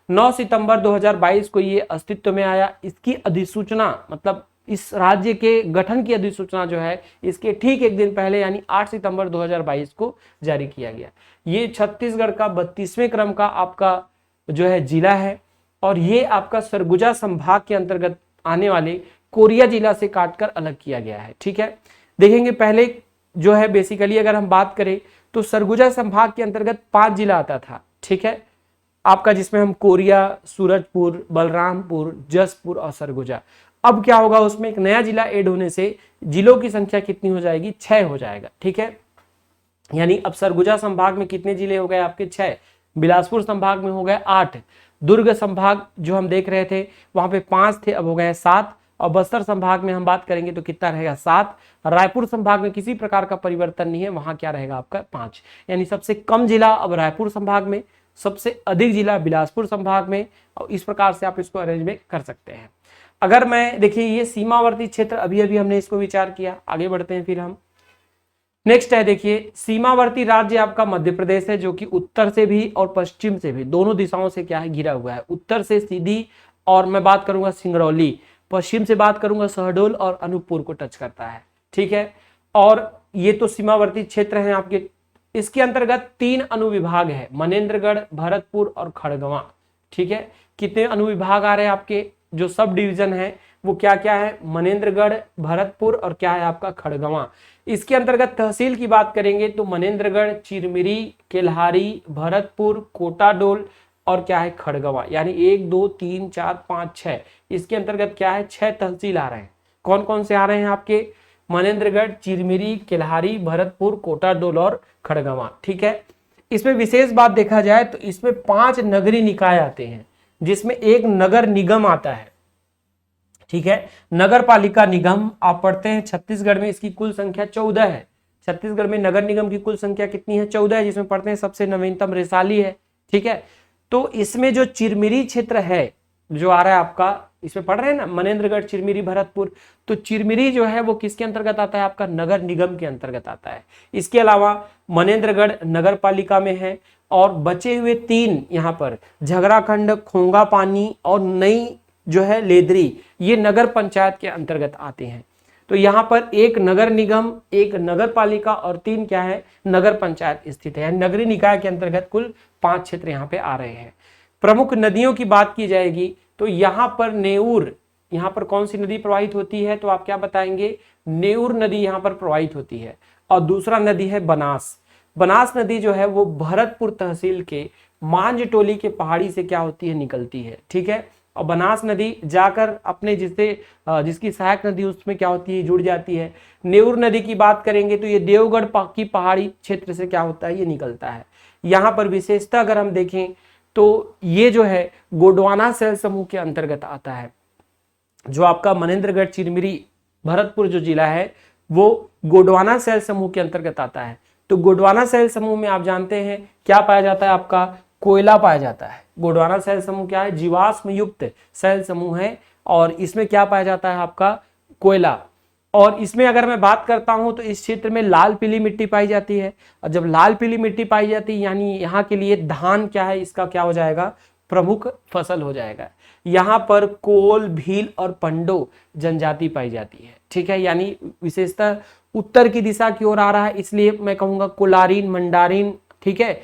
9 सितंबर 2022 को ये अस्तित्व में आया। इसकी अधिसूचना मतलब इस राज्य के गठन की अधिसूचना जो है इसके ठीक एक दिन पहले यानी 8 सितंबर 2022 को जारी किया गया। ये छत्तीसगढ़ का 32वें क्रम का आपका जो है जिला है और ये आपका सरगुजा संभाग के अंतर्गत आने वाले कोरिया जिला से काटकर अलग किया गया है। ठीक है, देखेंगे पहले जो है बेसिकली अगर हम बात करें तो सरगुजा संभाग के अंतर्गत 5 जिला आता था। ठीक है आपका, जिसमें हम कोरिया, सूरजपुर, बलरामपुर, जसपुर और सरगुजा। अब क्या होगा, उसमें एक नया जिला ऐड होने से जिलों की संख्या कितनी हो जाएगी, 6 हो जाएगा। ठीक है, यानी अब सरगुजा संभाग में कितने जिले हो गए आपके, 6। बिलासपुर संभाग में हो गए 8। दुर्ग संभाग जो हम देख रहे थे वहां पे 5 थे, अब हो गए 7। और बस्तर संभाग में हम बात करेंगे तो कितना रहेगा, 7। रायपुर संभाग में किसी प्रकार का परिवर्तन नहीं है, वहां क्या रहेगा आपका 5। यानी सबसे कम जिला अब रायपुर संभाग में, सबसे अधिक जिला बिलासपुर संभाग में, और इस प्रकार से आप इसको अरेंजमेंट कर सकते हैं। अगर मैं देखिए ये सीमावर्ती क्षेत्र अभी अभी हमने इसको विचार किया, आगे बढ़ते हैं फिर हम। नेक्स्ट है देखिए सीमावर्ती राज्य आपका मध्य प्रदेश है जो कि उत्तर से भी और पश्चिम से भी दोनों दिशाओं से क्या है घिरा हुआ है। उत्तर से सीधी और मैं बात करूंगा सिंगरौली, पश्चिम से बात करूंगा शहडोल और अनूपपुर को टच करता है। ठीक है, और ये तो सीमावर्ती क्षेत्र हैं आपके। इसके अंतर्गत 3 अनुविभाग है, मनेन्द्रगढ़, भरतपुर और खड़गवां। ठीक है, कितने अनुविभाग आ रहे हैं आपके, जो सब डिवीजन है वो क्या क्या है, मनेन्द्रगढ़, भरतपुर और क्या है आपका खड़गवां। इसके अंतर्गत तहसील की बात करेंगे तो मनेन्द्रगढ़, चिरमिरी, केल्हारी, भरतपुर, कोटाडोल और क्या है खड़गवां। यानी 1 2 3 4 5 6 इसके अंतर्गत क्या है 6 तहसील आ रहे हैं। कौन कौन से आ रहे हैं आपके, मनेन्द्रगढ़, चिरमिरी, केल्हारी, भरतपुर, कोटाडोल और खड़गवां। ठीक है, इसमें विशेष बात देखा जाए तो इसमें 5 नगरीय निकाय आते हैं जिसमें एक नगर निगम आता है। ठीक है, नगर पालिका निगम आप पढ़ते हैं छत्तीसगढ़ में इसकी कुल संख्या 14 है। छत्तीसगढ़ में नगर निगम की कुल संख्या कितनी है, 14 है, जिसमें पढ़ते हैं सबसे नवीनतम रिसाली है। ठीक है, तो इसमें जो चिरमिरी क्षेत्र है जो आ रहा है आपका, इसमें पढ़ रहे हैं ना मनेन्द्रगढ़, चिरमिरी, भरतपुर, तो चिरमिरी जो है वो किसके अंतर्गत आता है आपका, नगर निगम के अंतर्गत आता है। इसके अलावा मनेन्द्रगढ़ नगर पालिका में है और बचे हुए 3 यहाँ पर झगराखंड, खोंगा पानी और नई जो है लेदरी, ये नगर पंचायत के अंतर्गत आते हैं। तो यहाँ पर एक नगर निगम, एक नगर पालिका और 3 क्या है नगर पंचायत स्थित है। नगरीय निकाय के अंतर्गत कुल 5 क्षेत्र यहाँ पे आ रहे हैं। प्रमुख नदियों की बात की जाएगी तो यहाँ पर नेऊर, यहाँ पर कौन सी नदी प्रवाहित होती है तो आप क्या बताएंगे, नेऊर नदी यहाँ पर प्रवाहित होती है। और दूसरा नदी है बनास। बनास नदी जो है वो भरतपुर तहसील के मांझटोली के पहाड़ी से क्या होती है, निकलती है। ठीक है, और बनास नदी जाकर अपने जिसकी सहायक नदी उसमें क्या होती है, जुड़ जाती है। नेऊर नदी की बात करेंगे तो ये देवगढ़ की पहाड़ी क्षेत्र से क्या होता है, ये निकलता है। यहाँ पर विशेषता अगर हम देखें तो ये जो है गोंडवाना सेल समूह के अंतर्गत आता है। जो आपका मनेन्द्रगढ़, चिरमिरी, भरतपुर जो जिला है वो गोंडवाना सेल समूह के अंतर्गत आता है। तो गोंडवाना सेल समूह में आप जानते हैं क्या पाया जाता है, आपका कोयला पाया जाता है। गोंडवाना सेल समूह क्या है, जीवाश्म युक्त सेल समूह है और इसमें क्या पाया जाता है आपका कोयला। और इसमें अगर मैं बात करता हूं तो इस क्षेत्र में लाल पीली मिट्टी पाई जाती है। और जब लाल पीली मिट्टी पाई जाती है यानी यहाँ के लिए धान क्या है, इसका क्या हो जाएगा, प्रमुख फसल हो जाएगा। यहाँ पर कोल, भील और पंडो जनजाति पाई जाती है। ठीक है, यानी विशेषतः उत्तर की दिशा की ओर आ रहा है, इसलिए मैं कहूंगा कोलारीन, मंडारीन, ठीक है,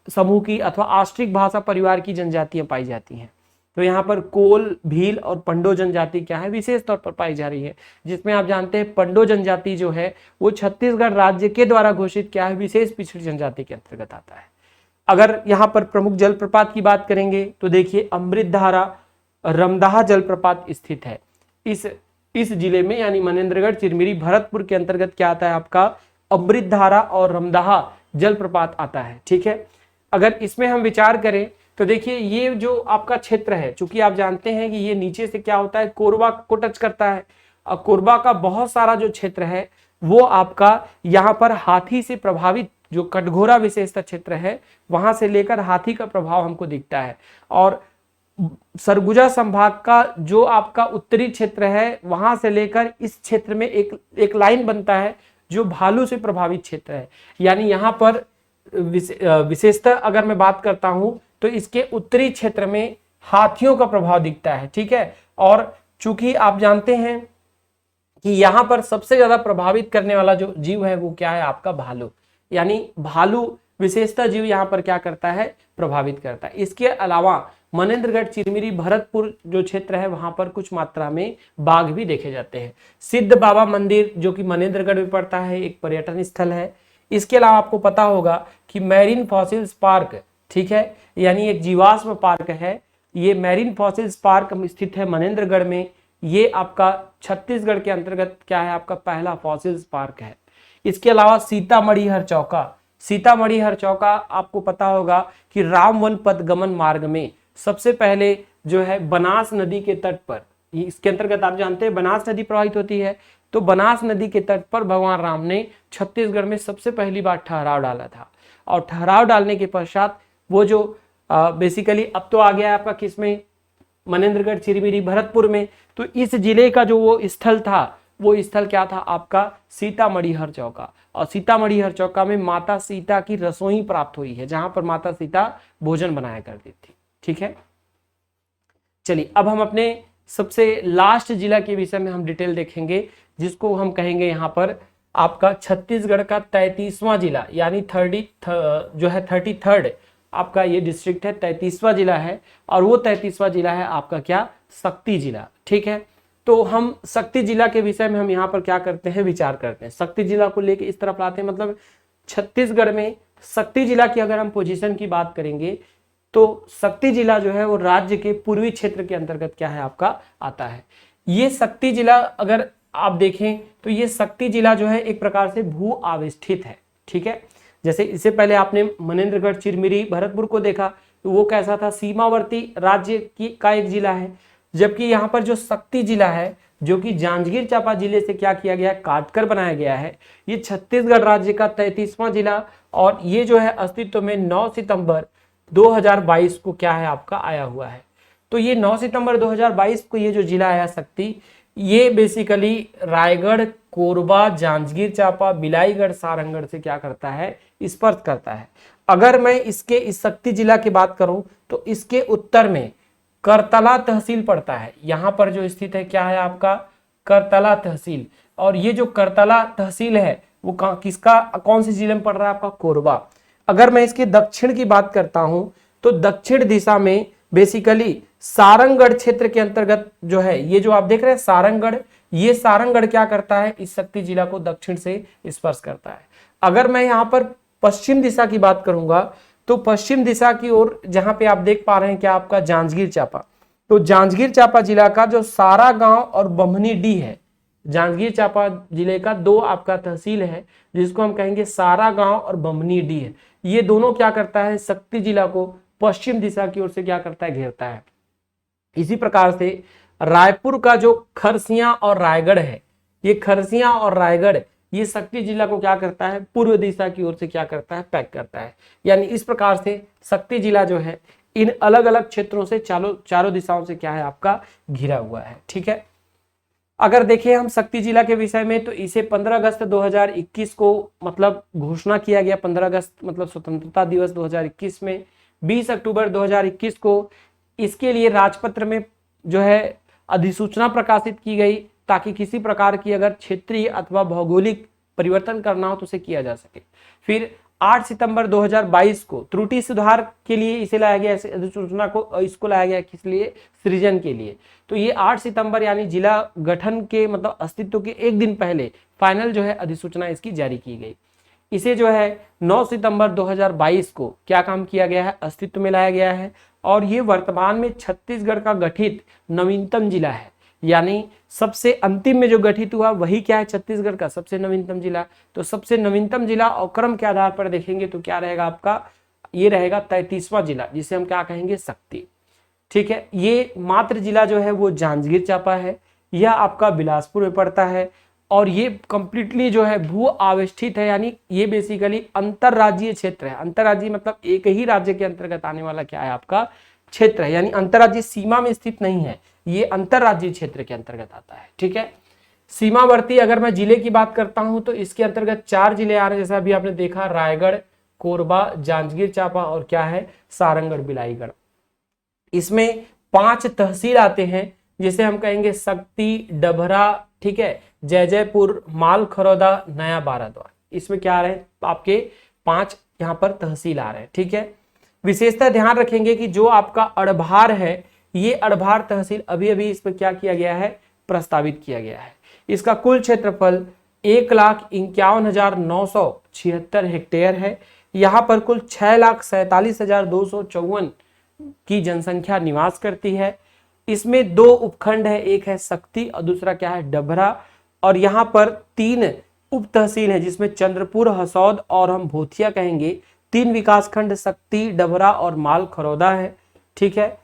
समूह की अथवा ऑस्ट्रिक भाषा परिवार की जनजातियां पाई जाती हैं। तो यहाँ पर कोल, भील और पंडो जनजाति क्या है, विशेष तौर पर पाई जा रही है, जिसमें आप जानते हैं पंडो जनजाति जो है वो छत्तीसगढ़ राज्य के द्वारा घोषित क्या है, विशेष पिछड़ी जनजाति के अंतर्गत आता है। अगर यहाँ पर प्रमुख जलप्रपात की बात करेंगे तो देखिए अमृतधारा, रमदाहा जलप्रपात स्थित है इस जिले में, यानी मनेन्द्रगढ़, चिरमिरी, भरतपुर के अंतर्गत क्या आता है आपका, अमृतधारा और रमदाहा जलप्रपात आता है। ठीक है, अगर इसमें हम विचार करें तो देखिए ये जो आपका क्षेत्र है, चूंकि आप जानते हैं कि ये नीचे से क्या होता है, कोरबा को टच करता है, और कोरबा का बहुत सारा जो क्षेत्र है वो आपका यहाँ पर हाथी से प्रभावित, जो कटघोरा विशेषता क्षेत्र है वहां से लेकर हाथी का प्रभाव हमको दिखता है। और सरगुजा संभाग का जो आपका उत्तरी क्षेत्र है वहां से लेकर इस क्षेत्र में एक लाइन बनता है जो भालू से प्रभावित क्षेत्र है, यानी यहाँ पर विशेषता अगर मैं बात करता हूं तो इसके उत्तरी क्षेत्र में हाथियों का प्रभाव दिखता है। ठीक है, और चूंकि आप जानते हैं कि यहाँ पर सबसे ज्यादा प्रभावित करने वाला जो जीव है वो क्या है आपका, भालू, यानी भालू विशेषता जीव यहाँ पर क्या करता है, प्रभावित करता है। इसके अलावा मनेन्द्रगढ़, चिरमिरी, भरतपुर जो क्षेत्र है वहां पर कुछ मात्रा में बाघ भी देखे जाते हैं। सिद्ध बाबा मंदिर जो कि मनेन्द्रगढ़ में पड़ता है, एक पर्यटन स्थल है। इसके अलावा आपको पता होगा कि मैरीन फॉसिल्स पार्क, ठीक है, यानी एक जीवाश्म पार्क है, ये मैरीन फॉसिल्स पार्क स्थित है मनेन्द्रगढ़ में। ये आपका छत्तीसगढ़ के अंतर्गत क्या है, आपका पहला फॉसिल्स पार्क है। इसके अलावा सीतामढ़ी हरचौका, सीतामढ़ी हरचौका आपको पता होगा कि राम वन पथ गमन मार्ग में सबसे पहले जो है बनास नदी के तट पर, इसके अंतर्गत आप जानते हैं बनास नदी प्रवाहित होती है, तो बनास नदी के तट पर भगवान राम ने छत्तीसगढ़ में सबसे पहली बार ठहराव डाला था। और ठहराव डालने के पश्चात वो जो बेसिकली अब तो आ गया आपका किसमें, मनेन्द्रगढ़, चिरमिरी, भरतपुर में। तो इस जिले का जो वो स्थल था वो स्थल क्या था आपका, सीतामढ़ी हरचौका। और सीतामढ़ी हरचौका में माता सीता की रसोई प्राप्त हुई है, जहां पर माता सीता भोजन बनाया करती थी। ठीक है, चलिए अब हम अपने सबसे लास्ट जिला के विषय में हम डिटेल देखेंगे, जिसको हम कहेंगे यहाँ पर आपका छत्तीसगढ़ का 33वां जिला, यानी 33rd आपका ये डिस्ट्रिक्ट है, 33वां जिला है। और वो 33वां जिला है आपका क्या, शक्ति जिला। ठीक है, तो हम शक्ति जिला के विषय में हम यहाँ पर क्या करते हैं, विचार करते हैं। शक्ति जिला को लेके इस तरफ लाते हैं, मतलब छत्तीसगढ़ में शक्ति जिला की अगर हम पोजीशन की बात करेंगे तो शक्ति जिला जो है वो राज्य के पूर्वी क्षेत्र के अंतर्गत क्या है आपका आता है। ये शक्ति जिला अगर आप देखें तो ये शक्ति जिला जो है एक प्रकार से भू आविष्ठित है। ठीक है, जैसे इससे पहले आपने मनेन्द्रगढ़, चिरमिरी, भरतपुर को देखा तो वो कैसा था, सीमावर्ती राज्य का एक जिला है। जबकि यहाँ पर जो शक्ति जिला है जो कि जांजगीर चांपा जिले से क्या किया गया है, काटकर बनाया गया है, ये छत्तीसगढ़ राज्य का 33वां जिला, और ये जो है अस्तित्व में 9 सितंबर 2022 को क्या है आपका आया हुआ है। तो ये 9 सितंबर 2022 को ये जो जिला आया शक्ति, ये बेसिकली रायगढ़, कोरबा, जांजगीर चांपा, बिलाईगढ़, सारंगढ़ से क्या करता है, स्पर्श करता है। अगर मैं इसके इस शक्ति जिला की बात करूं तो इसके उत्तर में करतला तहसील पड़ता है। यहाँ पर जो स्थित है क्या है आपका, करतला तहसील। और ये जो करतला तहसील है वो किसका, कौन से जिले में पड़ रहा है आपका, कोरबा। अगर मैं इसके दक्षिण की बात करता हूं तो दक्षिण दिशा में बेसिकली सारंगढ़ क्षेत्र के अंतर्गत जो है, ये जो आप देख रहे हैं सारंगढ़, ये सारंगढ़ क्या करता है, इस शक्ति जिला को दक्षिण से स्पर्श करता है। अगर मैं यहाँ पर पश्चिम दिशा की बात करूंगा तो पश्चिम दिशा की ओर जहां पे आप देख पा रहे हैं क्या आपका, जांजगीर चांपा। तो जांजगीर चांपा जिला का जो सारा गांव और बम्हनी डी है, जांजगीर चांपा जिले का 2 आपका तहसील है जिसको हम कहेंगे सारा गांव और बम्हनी डी है। ये दोनों क्या करता है, शक्ति जिला को पश्चिम दिशा की ओर से क्या करता है, घेरता है। इसी प्रकार से रायपुर का जो खरसिया और रायगढ़ है, ये खरसिया और रायगढ़ ये शक्ति जिला को क्या करता है, पूर्व दिशा की ओर से क्या करता है, पैक करता है। यानी इस प्रकार से शक्ति जिला जो है इन अलग अलग क्षेत्रों से चारों दिशाओं से क्या है आपका घिरा हुआ है। ठीक है, अगर देखें हम शक्ति जिला के विषय में तो इसे 15 अगस्त 2021 को मतलब घोषणा किया गया, 15 अगस्त मतलब स्वतंत्रता दिवस 2021 में। 20 अक्टूबर 2021 को इसके लिए राजपत्र में जो है अधिसूचना प्रकाशित की गई, ताकि किसी प्रकार की अगर क्षेत्रीय अथवा भौगोलिक परिवर्तन करना हो तो उसे किया जा सके। फिर 8 सितंबर 2022 को त्रुटि सुधार के लिए इसे लाया गया, अधिसूचना को इसको लाया गया किस लिए, सृजन के लिए। तो ये 8 सितंबर यानी जिला गठन के मतलब अस्तित्व के एक दिन पहले फाइनल जो है अधिसूचना इसकी जारी की गई। इसे जो है 9 सितंबर 2022 को क्या काम किया गया है, अस्तित्व में लाया गया है। और ये वर्तमान में छत्तीसगढ़ का गठित नवीनतम जिला है, यानी सबसे अंतिम में जो गठित हुआ वही क्या है, छत्तीसगढ़ का सबसे नवीनतम जिला। तो सबसे नवीनतम जिला और क्रम के आधार पर देखेंगे तो क्या रहेगा आपका, ये रहेगा 33वां जिला, जिसे हम क्या कहेंगे, शक्ति। ठीक है, ये मात्र जिला जो है वो जांजगीर चांपा है, यह आपका बिलासपुर में पड़ता है और ये कंप्लीटली जो है भू आवेष्टित है, यानी ये बेसिकली अंतरराज्यीय क्षेत्र है। अंतरराज्यीय मतलब एक ही राज्य के अंतर्गत आने वाला क्या है आपका क्षेत्र है, यानी अंतरराज्यीय सीमा में स्थित नहीं है, ये अंतरराज्यीय क्षेत्र के अंतर्गत आता है। ठीक है, सीमावर्ती अगर मैं जिले की बात करता हूं तो इसके अंतर्गत 4 जिले आ रहे हैं, जैसा अभी आपने देखा, रायगढ़, कोरबा, जांजगीर चांपा और क्या है, सारंगढ़, बिलाईगढ़। इसमें 5 तहसील आते हैं, जिसे हम कहेंगे शक्ति, डभरा, ठीक है, जयजयपुर, माल खरौदा, नया बाराद्वार। इसमें क्या आ रहे हैं आपके 5 यहाँ पर तहसील आ रहे हैं। ठीक है, विशेषता ध्यान रखेंगे कि जो आपका अड़भार है, ये अड़भार तहसील अभी अभी इसमें क्या किया गया है, प्रस्तावित किया गया है। इसका कुल क्षेत्रफल 1,51,976 हेक्टेयर है। यहाँ पर कुल 6,47,254 की जनसंख्या निवास करती है। इसमें 2 उपखंड है, एक है शक्ति और दूसरा क्या है, डभरा। और यहाँ पर 3 उप तहसील है, जिसमें चंद्रपुर, हसौद और हम भूथिया कहेंगे। 3 विकासखंड शक्ति, डभरा और माल खरौदा है। ठीक है,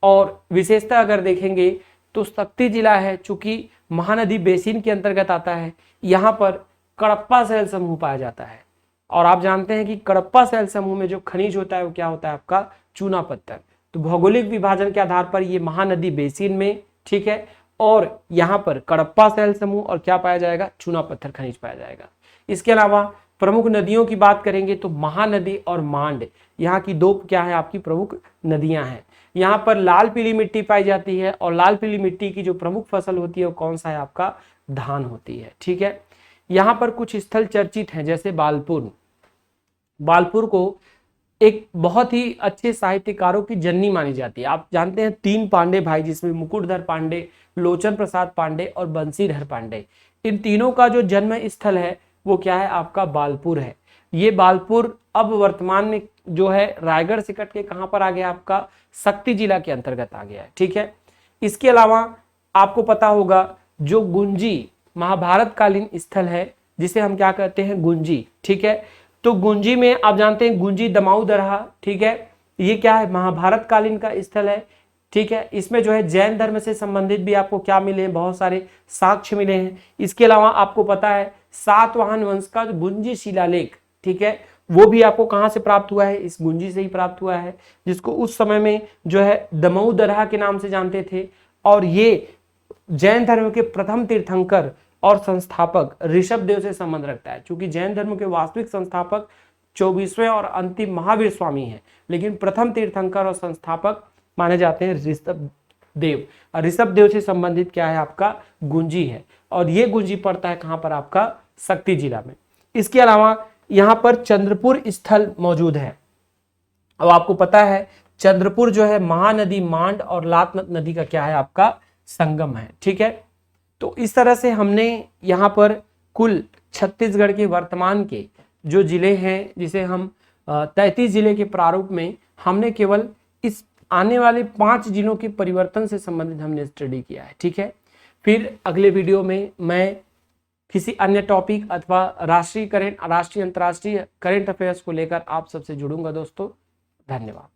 और विशेषता अगर देखेंगे तो शक्ति जिला है, चूंकि महानदी बेसिन के अंतर्गत आता है, यहाँ पर कडप्पा शैल समूह पाया जाता है। और आप जानते हैं कि कडप्पा शैल समूह में जो खनिज होता है वो क्या होता है आपका, चूना पत्थर। तो भौगोलिक विभाजन के आधार पर ये महानदी बेसिन में, ठीक है, और यहाँ पर कडप्पा शैल समूह और क्या पाया जाएगा, चूना पत्थर खनिज पाया जाएगा। इसके अलावा प्रमुख नदियों की बात करेंगे तो महानदी और मांड यहाँ की 2 क्या है आपकी प्रमुख नदियां हैं। यहाँ पर लाल पीली मिट्टी पाई जाती है और लाल पीली मिट्टी की जो प्रमुख फसल होती है वो कौन सा है आपका, धान होती है। ठीक है, यहाँ पर कुछ स्थल चर्चित हैं, जैसे बालपुर। बालपुर को एक बहुत ही अच्छे साहित्यकारों की जननी मानी जाती है। आप जानते हैं 3 पांडे भाई, जिसमें मुकुटधर पांडे, लोचन प्रसाद पांडे और बंशीधर पांडे, इन तीनों का जो जन्म स्थल है वो क्या है आपका, बालपुर है। ये बालपुर अब वर्तमान में जो है रायगढ़ से कट के कहां पर आ गया आपका, शक्ति जिला के अंतर्गत आ गया है। ठीक है, इसके अलावा आपको पता होगा जो गुंजी महाभारत कालीन स्थल है, जिसे हम क्या कहते हैं, गुंजी। ठीक है, तो गुंजी में आप जानते हैं गुंजी दमाऊ दरहा, ठीक है, ये क्या है, महाभारत कालीन का स्थल है। ठीक है, इसमें जो है जैन धर्म से संबंधित भी आपको क्या मिले हैं, बहुत सारे साक्ष्य मिले हैं। इसके अलावा आपको पता है सातवाहन वंश का जो गुंजी शिलालेख, ठीक है, वो भी आपको कहां से प्राप्त हुआ है, इस गुंजी से ही प्राप्त हुआ है, जिसको उस समय में जो है दमऊ दरहा के नाम से जानते थे। और ये जैन धर्म के प्रथम तीर्थंकर और संस्थापक ऋषभ देव से संबंध रखता है, क्योंकि जैन धर्म के वास्तविक संस्थापक 24वें और अंतिम महावीर स्वामी हैं, लेकिन प्रथम तीर्थंकर और संस्थापक माने जाते हैं ऋषभ देव। और ऋषभ देव से संबंधित क्या है आपका, गुंजी है, और ये गुंजी पड़ता है कहां पर आपका, शक्ति जिला में। इसके अलावा यहां पर चंद्रपुर स्थल मौजूद है। अब आपको पता है चंद्रपुर जो है महानदी मांड और लात नदी का क्या है आपका, संगम है। ठीक है, तो इस तरह से हमने यहाँ पर कुल छत्तीसगढ़ के वर्तमान के जो जिले हैं, जिसे हम 33 जिले के प्रारूप में हमने केवल इस आने वाले 5 जिलों के परिवर्तन से संबंधित हमने स्टडी किया है। ठीक है, फिर अगले वीडियो में मैं किसी अन्य टॉपिक अथवा राष्ट्रीय अंतर्राष्ट्रीय करंट अफेयर्स को लेकर आप सबसे जुड़ूंगा दोस्तों। धन्यवाद।